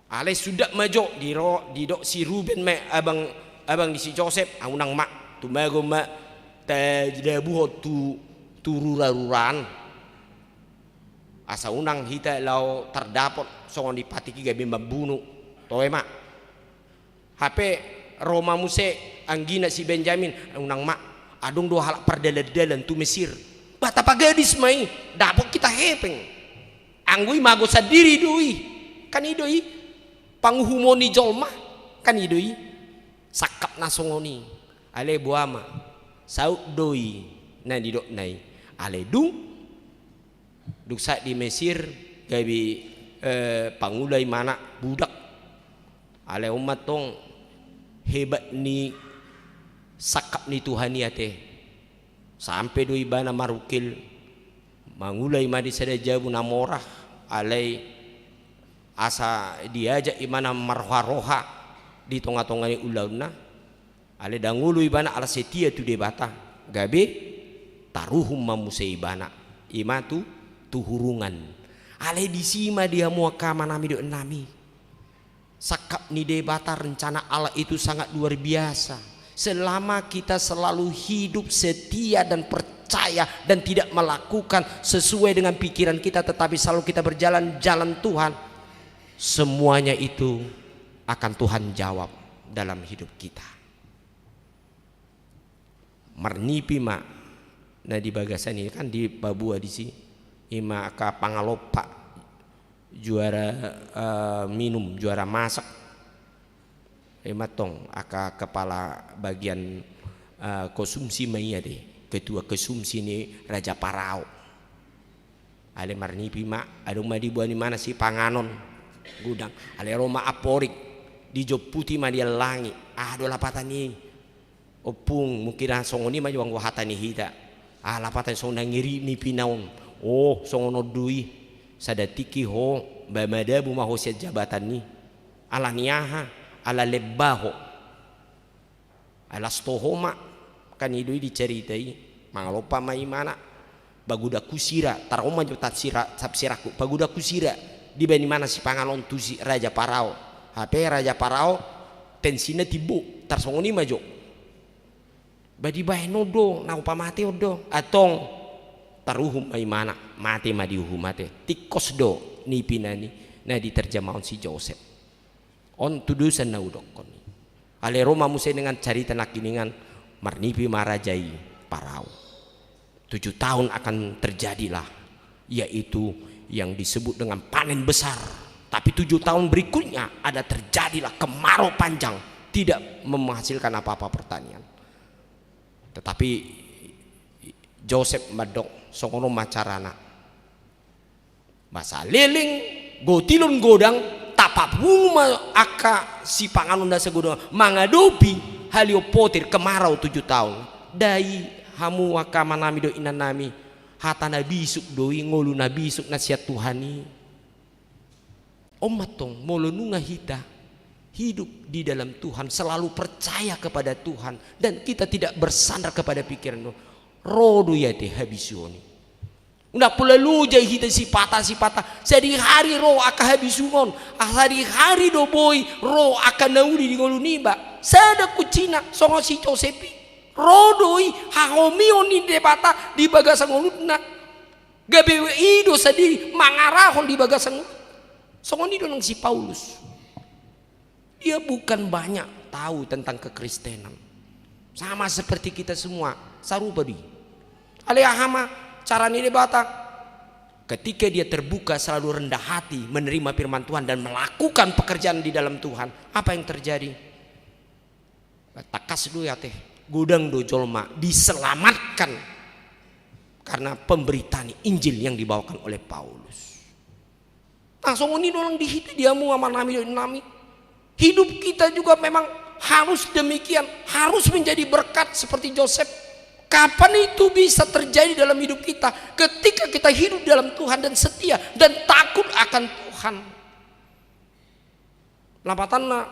Ale sudah majo didok si Ruben me abang di si Joseph unang mak tumago mak tajabuh tu tururaruran asa unang hita lau terdapat songon dipatiki gabi membunuh toe mak HP Roma muse anggina si Benjamin unang mak adung dua halak perdalan-dalan tu Mesir batapa gadis mai dapok kita hepeng anggui mago sadiri doi kan idoi panguhumoni jolma kan idoi sakap nasongoni ale buama saut doi na didok nai ale duk saat di Mesir gabi pangulai mana budak ale umat tong hebat ni sakap ni Tuhan ya teh sampai doi bana marukil mangulai madi sada jabu namorah alai asa diajak imana marwaroha di tonga-tonga ni ulauna ale dangulu ibana ala setia tu debata gabe taruhum mamuse ibana imatu tuhurungan ale disima dia muaka manami do nami sakap ni debata rencana Allah itu sangat luar biasa selama kita selalu hidup setia dan percaya dan tidak melakukan sesuai dengan pikiran kita tetapi selalu kita berjalan jalan Tuhan Semuanya itu akan Tuhan jawab dalam hidup kita. Marnipi mak nah di bagasan ini kan di Babua di sini ima ka pangalopa juara minum juara masak tong aka kepala bagian konsumsi maya deh ketua konsumsi ini Raja Parao ale marnipi mak adong madi buani mana si panganon gudang ale Roma aporik di job putih ma dia langi do lapatan ini opung mungkin songoni ma juang wahatan ni hita lapatan song ngiri ni pinaon songono dui sadatiki ho bamada buma ho jabatan ni ala niaha ala lebaho ala stohoma kan idui diceritai mangalopa mai mana baguda kusira taroma jo tatsira sapsiraku baguda kusira di bani mana si pangalon tu si Raja Parao HP Raja Parao tensina tibu tarsongoni majo badi bae nodo na upamate odo atong taruhum ai mana mate madiuhum mate tikos do ni pinani na diterjemahon si Joseph on tudusan na udokon ale Roma musai dengan cerita nakiningan marnipi marajai Parao 7 tahun akan terjadilah yaitu yang disebut dengan panen besar tapi 7 tahun berikutnya ada terjadilah kemarau panjang tidak menghasilkan apa-apa pertanian. Tetapi Joseph madok songono macarana masa liling gotilun godang tapapuma aka si panganon da segudo mangadopi halio potir kemarau 7 tahun dai hamu aka manami do inanami hatana bisuk doi ngolu na bisuk nasihat Tuhani omatong molonunga hita hidup di dalam Tuhan, selalu percaya kepada Tuhan dan kita tidak bersandar kepada pikiran rodo ya teh habisuni. Una pula luja hita sipata sadi hari ro aka habisunon, hari do boy ro aka naudi di ngoluniba. Sada kucina songo si Josepi rodoi haomion ni debata di bagasang ngoludna. Gabe ido sadi mangarahon di bagasang songo ni donang si Paulus. Dia bukan banyak tahu tentang kekristenan. Sama seperti kita semua, sarubadi. Alehama cara ini bata. Ketika dia terbuka selalu rendah hati menerima firman Tuhan dan melakukan pekerjaan di dalam Tuhan, apa yang terjadi? Takas dulu ya teh, gudang do jolma diselamatkan karena pemberitaan Injil yang dibawakan oleh Paulus. Langsung ini doang dihita dia mu sama nami. Hidup kita juga memang harus demikian, harus menjadi berkat seperti Joseph. Kapan itu bisa terjadi dalam hidup kita? Ketika kita hidup dalam Tuhan dan setia dan takut akan Tuhan. Lampatanna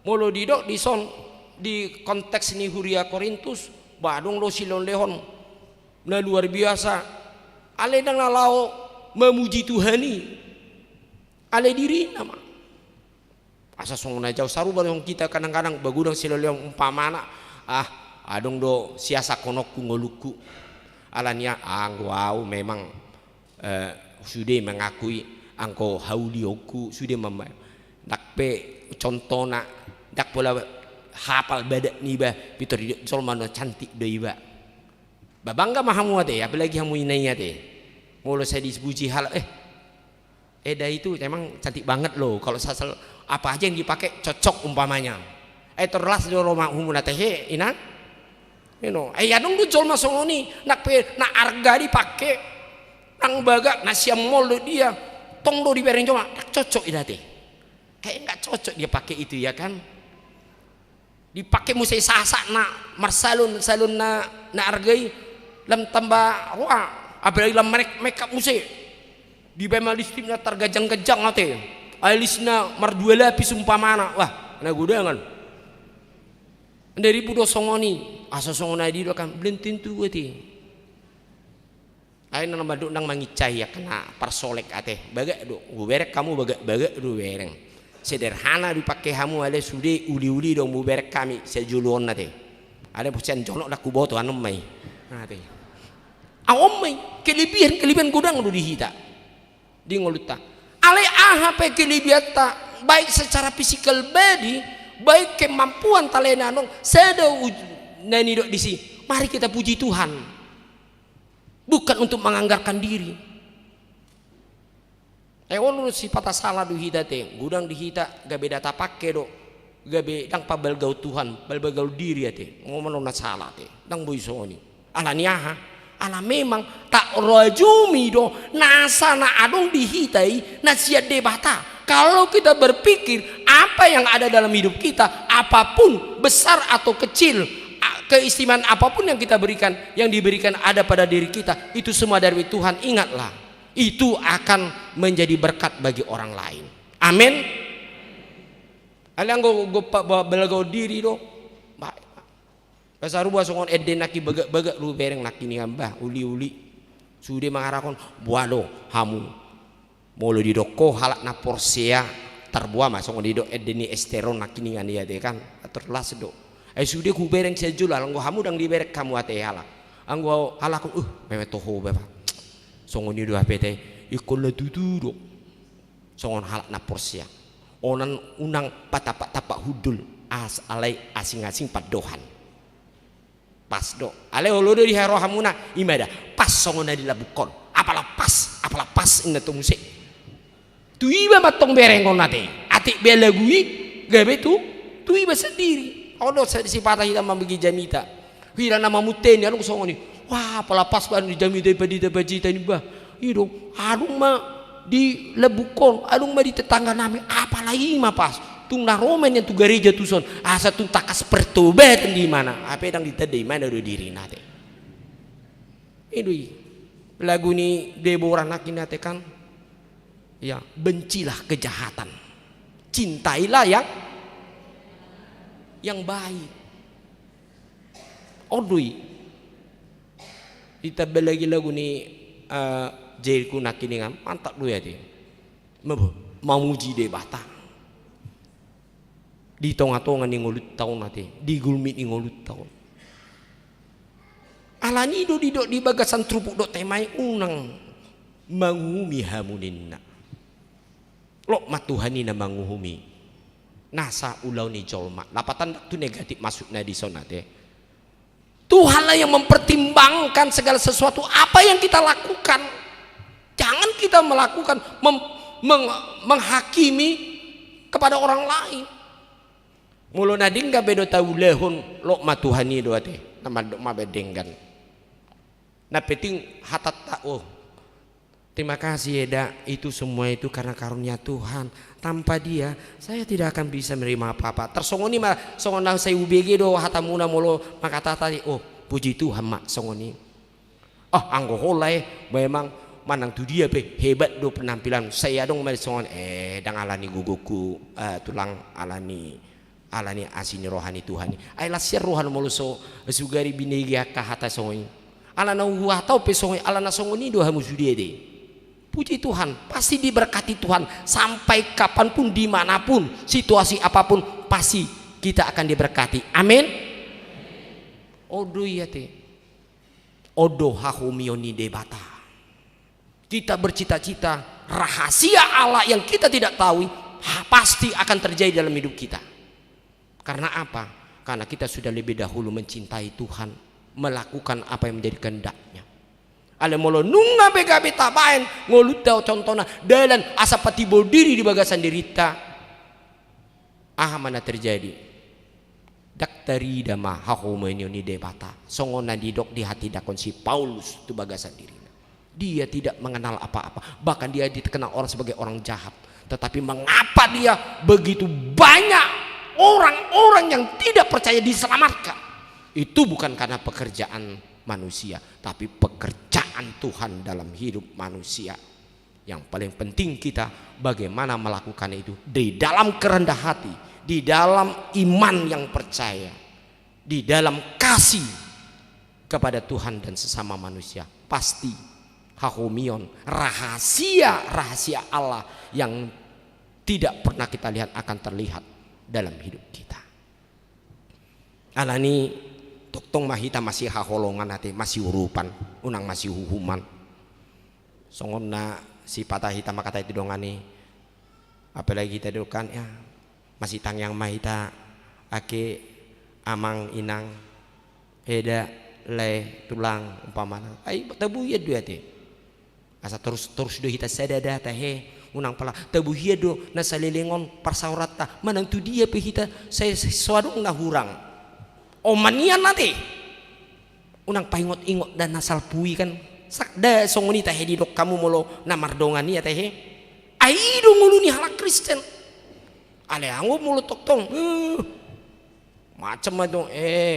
molo didok dison di konteks ini Huria Korintus, badung lo silon lehon, nah luar biasa. Ale nang lao memuji Tuhani, ale diri nama. Asa songna jauh saru bareng kita kadang-kadang bagudang siloliong umpamana adong do siasa konokku ngoluku alania wow memang sudah mengakui angko haulioku sudah dakpe contohna dak pola hafal badak nih bah pitor di solmano cantik do iba babangga mahamu ate apalagi hamu inainya te mulu saya dipuji hal dah itu memang cantik banget loh kalau sasal apa aja yang dipakai cocok umpamanya terlas do Roma humuna teh ina ya dong du jol masongoni nak arga dipakai nang baga nasi mall do dia tong do dibereng cuma cocok ida teh kayak enggak cocok dia pakai itu ya kan dipakai musai sasak na marsalun na argai lam tambah wah apalagi lam makeup musai di bemal distripnya tergajang-gajang ate alisna mardua lapis umpamana wah na gudangan dari budo songoni asa songona di kan belentin tu ati ai nang baduk nang mangicai ya kena parsolek ate baga do buberek kamu baga do bereng sederhana dipakai hamu ale sude uli-uli dong buberek kami sejuluon nate ada pucen jolok dak kuboto anom mai ate awom mai kelebihan gudang do dihita di ngoluta Ale aha pe kilibiata baik secara physical body, baik kemampuan talena nong seda nani dok disi. Mari kita puji Tuhan. Bukan untuk menganggarkan diri. Ewan si patah salah du hita te, gudang di hita gabe data pakai dok. Gabe dang pabelgau Tuhan, pabelgau diri ate. Ngomong na salah te. Dang boy soni. Ala niaha. Ala memang tak rajumi do nasa na adong dihitai na sia debata. Kalau kita berpikir apa yang ada dalam hidup kita, apapun besar atau kecil, keistimewaan apapun yang kita berikan, yang diberikan ada pada diri kita, itu semua dari Tuhan. Ingatlah, itu akan menjadi berkat bagi orang lain. Amin. Alang go belagau diri do. Kasaruba songon eden naki begak lu bereng naki ni ambah uli sude mangarakon buado hamu molo di doko halak na porsea terbuah masongon di do eden ni esteron naki ni dia de kan terlas do sude ku bereng sejula anggo hamu dang di berek kamu ate halak anggo halakon mewe toho beba songon di do apete ikol la dudu do songon halak na porsea onan unang patapak hudul as alai asing-asing padohan pas do ale olodo di hero hamuna imada pas songona di labukon apalah pas inna to musik tu iba matong berengon nate atik belagui gabe tu iba sendiri odo si patah hitam membagi jamita hira nama muteni anu songoni wah apalah pas ban di jamita pada bajita ini bah ido adung ma di labukon adung ma di tetangga nami apalagi ma pas tung na romen yang tu gereja tu son asa tung takas pertobat di mana apa yang ditedai mana do diri nate idui lagu ni Deborah nakin nate kan ya bencilah kejahatan cintailah yang baik odui kita belagi lagu ni Jeriku nakin dengan mantap lu ya dia mau muji debata di tonga-tonga ni ngulut taon nate di gulmit ni ngulut taon alani do di bagasan trupuk do temai unang mangumi hamuninna lo matuhani na manguhumi nasa ulau ni jolma lapatan tu negatif masuknya di sonate Tuhanlah yang mempertimbangkan segala sesuatu apa yang kita lakukan. Jangan kita melakukan menghakimi kepada orang lain. Mulu nading ga bedo tahu lehun lo matuhani doa teh nama dok mabedenggan. Nah penting hatat oh terima kasih Eda, itu semua itu karena karunia Tuhan. Tanpa dia saya tidak akan bisa menerima apa-apa. Tersongoni mah songonang saya UBG do hatamuna mulu makata tadi oh puji Tuhan mak songoni. Oh anggo holai memang manang tu dia pe hebat do penampilan saya dong mari songon dang alani guguku tulang alani asini rohani Tuhan. Ai lasir rohan mulu so sugari binegi ka hata songoni. Alana huah tau pe songoni alana songoni do hamu sudie de. Puji Tuhan, pasti diberkati Tuhan sampai kapanpun, dimanapun, situasi apapun pasti kita akan diberkati. Amin. Odo ya te, odo hahumioni debata. Kita bercita-cita rahasia Allah yang kita tidak tahu pasti akan terjadi dalam hidup kita. Karena apa? Karena kita sudah lebih dahulu mencintai Tuhan, melakukan apa yang menjadi kehendaknya. Ale molo nunga begabe tabaen ngolut tau contohna dalan asa patibol diri di bagasan dirita mana terjadi daktari dama hahomenoni debata songona didok di hati dakon si Paulus tu bagasan dirina dia tidak mengenal apa-apa bahkan dia dikenal orang sebagai orang jahat tetapi mengapa dia begitu banyak orang-orang yang tidak percaya diselamatkan itu bukan karena pekerjaan manusia tapi pekerjaan Tuhan dalam hidup manusia. Yang paling penting kita bagaimana melakukan itu di dalam kerendah hati, di dalam iman yang percaya, di dalam kasih kepada Tuhan dan sesama manusia. Pasti hahomion rahasia Allah yang tidak pernah kita lihat akan terlihat dalam hidup kita. Alani Tong mahita masih haholongan hati masih urupan unang masih hukuman songonna si patah hitam kata itu dongani apalagi kita dulu kan ya masih tangyang mahita ake amang inang eda le tulang umpamana ai tabu ya dua te asa terus do hita sadada ta he unang pala tabu hiya do na salilingon parsaurata manang tu dia pe hita saya suadong na hurang omanian nate unang paingot-ingot dan nasal pui kan sakda songoni ta he di dok kamu molo na mardongani ya ta he ai do nguluni halak Kristen ale ango mulut tong macam itu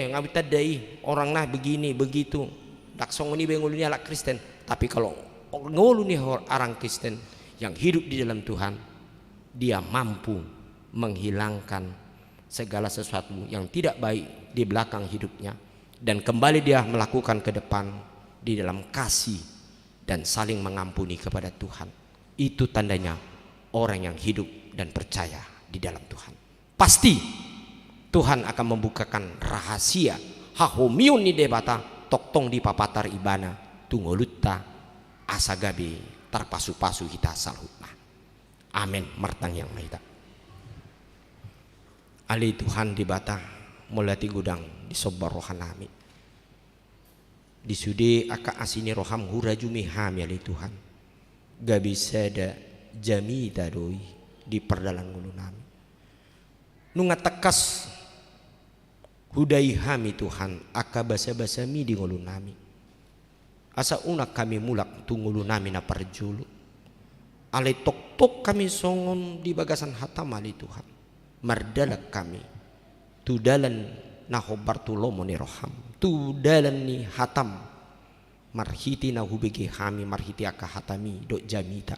ngabita dai orang nah begini begitu dak songoni benguluni halak Kristen tapi kalau nguluni orang Kristen yang hidup di dalam Tuhan dia mampu menghilangkan segala sesuatu yang tidak baik di belakang hidupnya dan kembali dia melakukan ke depan di dalam kasih dan saling mengampuni kepada Tuhan. Itu tandanya orang yang hidup dan percaya di dalam Tuhan. Pasti Tuhan akan membukakan rahasia hahomiun ni debata toktong di papatar ibana tungolutta asagabe tarpasu-pasu hita salhutna. Amin martang yang mahita. Ali Tuhan di bata mulati gudang di sobar rohanami. Di sude aka asini roham hurajumi hami ali Tuhan. Gabi sada jami tadoi di perdalan ngulu nami. Nunga tekas hudai hami Tuhan aka basa-basa mi di ngulu nami. Asa unak kami mulak tungulu nami na parjulu. Ale tok-tok kami songon di bagasan hatam ali Tuhan. Mardalak kami tudalan na hobar tulomo ni roham tudalan ni hatam marhiti na hubigi hami marhiti aka hatami dok jamita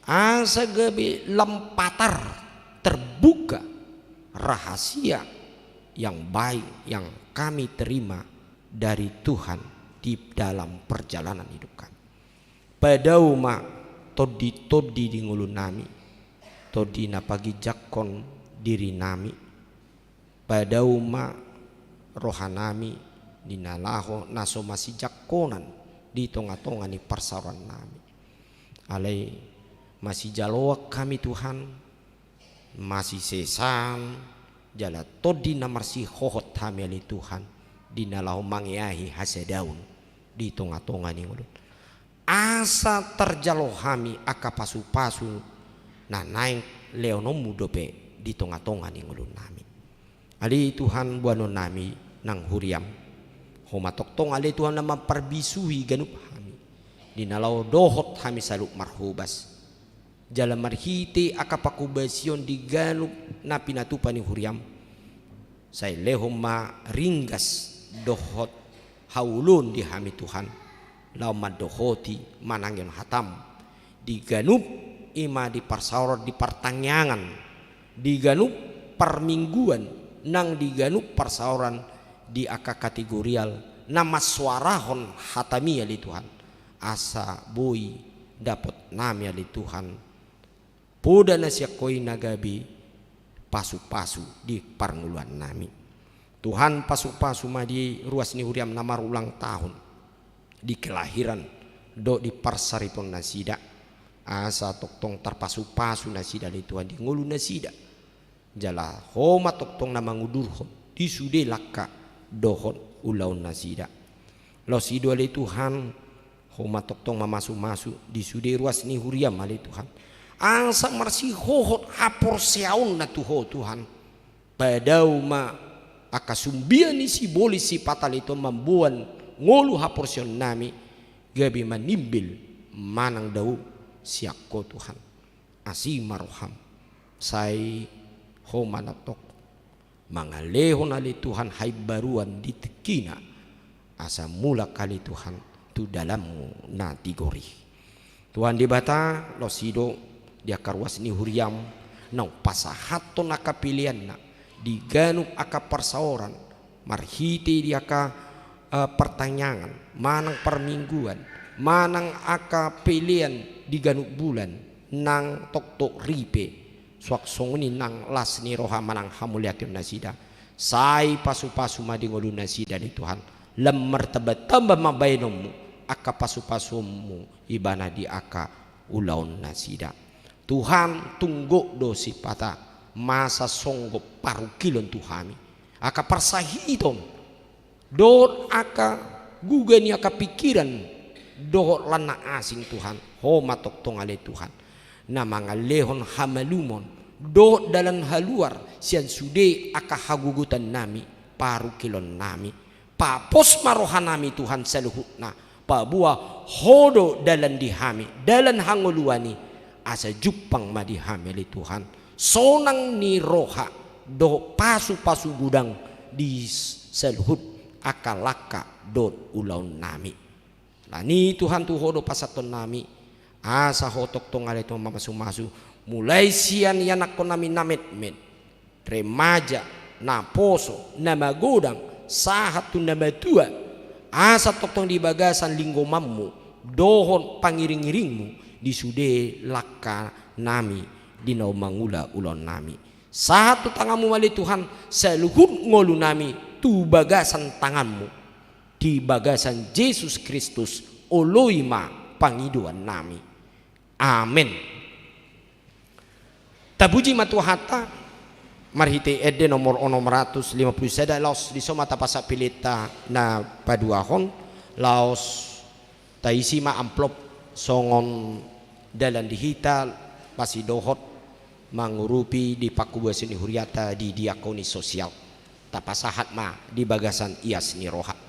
asa gabi lampatar terbuka rahasia yang baik yang kami terima dari Tuhan di dalam perjalanan hidup kami. Padauma todi di ngulu nami todi na pagi jakon diri nami padauma rohanami dinalaho naso masih jakonan di tonga-tonga ni parsaran nami alai masih jaloak kami Tuhan masih sesan jala todi na marsi hohot kami ali Tuhan dinalaho mangyahi hasedaun di tonga-tonga ni ngulun asa terjalo kami aka pasu-pasu na naik leonomu dope di tonga-tonga ni ngulun nami ali Tuhan buano nami nang huriam homatok tong ali Tuhan nama perbisuhi ganup kami dinalau dohot kami saluk marhubas jalan marhiti aka pakubasion di ganup na pinatupa ni huriam say lehoma ringgas dohot haulun di kami Tuhan lau madohoti manangyon hatam di ganup ima di parsaurat di pertanyaan di ganup permingguan nang di ganup parsauran di aka kategorial nama suarahon hatami ali Tuhan asa boy dapat nami ali Tuhan poda nasya koi nagabi pasu-pasu di parnguluan nami Tuhan pasu-pasu madi ruas ni huriam nama ulang tahun di kelahiran do di parsaripon nasida asa toktong terpasu-pasu nasida ali Tuhan di ngulu nasida jala homa toktong nama ngudurhon di sude laka dohon ulaun nasida lo sido ali Tuhan homa toktong mamasu-masu di sude ruas ni huriam ali Tuhan asa marsi hohot hapor seaun na tuho Tuhan padau ma akasumbian ni si boli si patal itu membuan ngolu haporsion nami gabi manimbil manang dau siakko Tuhan asi maroham sai homa natok mangalehon ali Tuhan hai baruan di tekina asa mula kali Tuhan tu dalammu na tigori Tuhan di bata lo sido dia karwas ni huriam nau pasahato naka pilihan na di ganup aka persauran marhiti dia ka pertanyaan manang permingguan manang aka pilihan di ganup bulan nang tok ripe suak songni nang las ni roha manang hamuliakin nasida sai pasu-pasu madi ngolu nasida di Tuhan lemmer tebet tambah mabainomu aka pasu-pasumu ibana di aka ulaon nasida. Tuhan tunggu dosi pata masa songgo parukilon tuhami aka persahiton dot aka gugani aka pikiran dohot lana asing Tuhan ho matok tongale Tuhan na mga lehon hamalumon dohot dalan haluar sian sude aka hagugutan nami parukilon nami papos marohan nami Tuhan saluhutna pabuah hodo dalan dihami dalan hangoluani asa jupang madihamili Tuhan sonang ni roha do pasu-pasu gudang di selhut akalaka dot ulaun nami lani Tuhan tuhodo pasaton nami asa hotok tongale to mamasu-masu mulai sian yanak ko nami namet-met remaja na poso na magodang sahat tu na matua asa toktong di bagasan linggo mammu dohon pangiring-iringmu di sude laka nami di nau mangula ulon nami satu tanganmu mali Tuhan seluhut ngolu nami tu bagasan tanganmu di bagasan Yesus Kristus oloima pangiduan nami amin. Tabuji matuhata marhite ede nomor 150 seda laos di somata pasak pilita na paduahon laos taisi ma amplop songon dalan dihita masih dohot mangurupi di pakubasin huriata di diakoni sosial tapasahat ma di bagasan ias ni roha.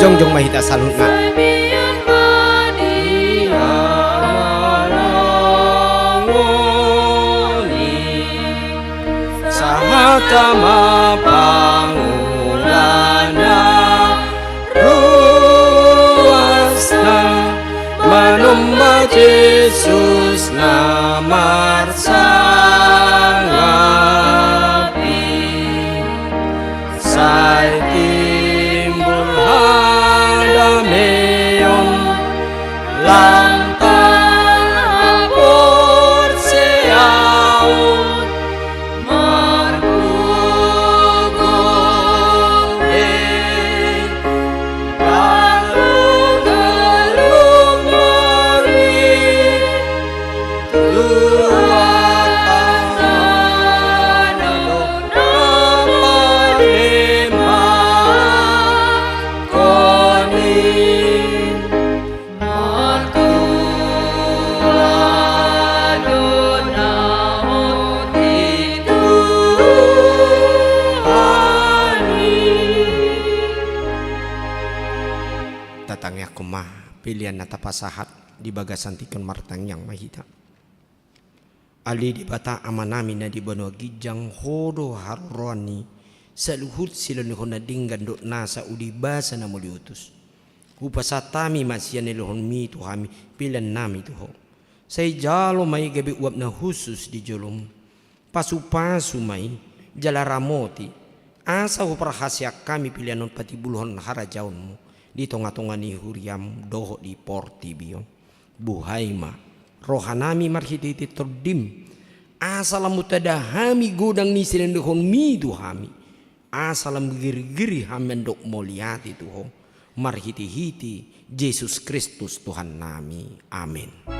Jong mahita salutna. Sahatama pangulana ruasna manumba Yesus namar sangapi sai timbul hadameon lantang apor seau tatangnya kumah pilihan nata pasahat di bagasan tikun martang yang mahita ali di bata amanami na di banua gijang hodo harurani saluhut silon na dinggan do nasa udi basa na muliutus upasatami masyan nilohon mi tuhami pilihan nami tuho say jalo may gabi uap na husus di jolom pasu-pasu may jalaramoti asa huparahasya kami pilihan non pati buluhon harajaun mo di tonga-tonga ni huriam doho di porti biyon buhay ma rohanami marhititi terdim asalam mutadahami godang ni silendohon mi duhami asalam giri-giri hamendok moliati tuho marhiti-hiti Yesus Kristus Tuhan nami amin.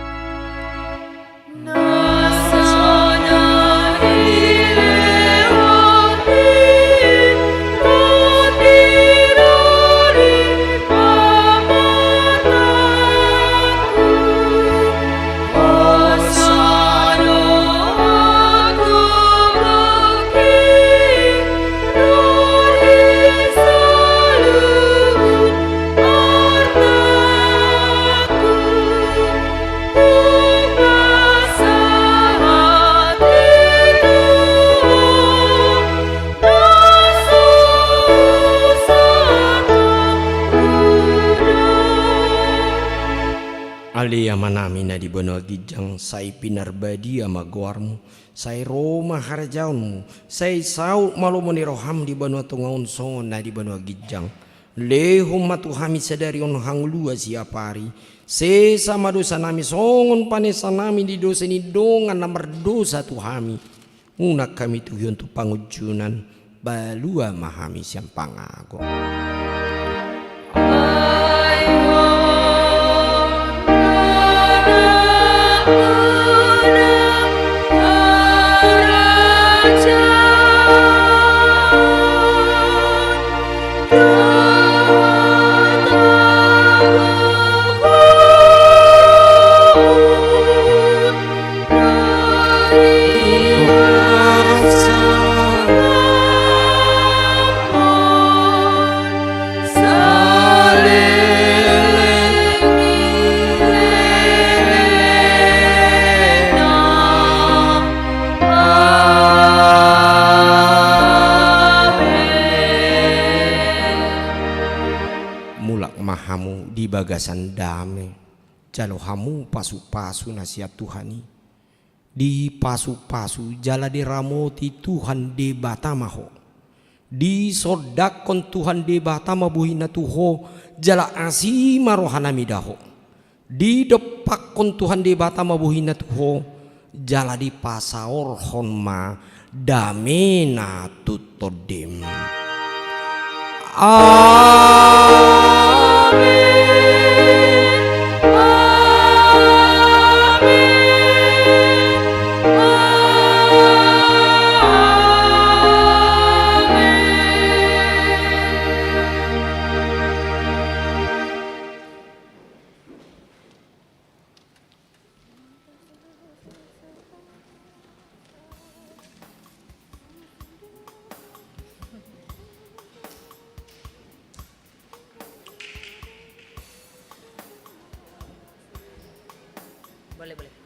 Ali amanami na di banua gijang say pinarbadi amaguarmu say Roma harajaunmu say saut malumo ni roham di banua tungaun son na di banua gijang lehum matuhami sadari on hanglua siapari sesama dosa nami songon panesa nami di dosa ni dongan namar dosa tuhami unak kami tuhion tu pangujunan balua mahami siang pangago. Di bagasan dame jalo hamu pasu-pasu nasihat Tuhani di pasu-pasu jala di ramoti Tuhan de batamaho di sodakon Tuhan de batama buhina tuho jala asima rohanami daho di depakon Tuhan de batama buhina tuho jala di pasaor honma damena tutodem amin. boleh.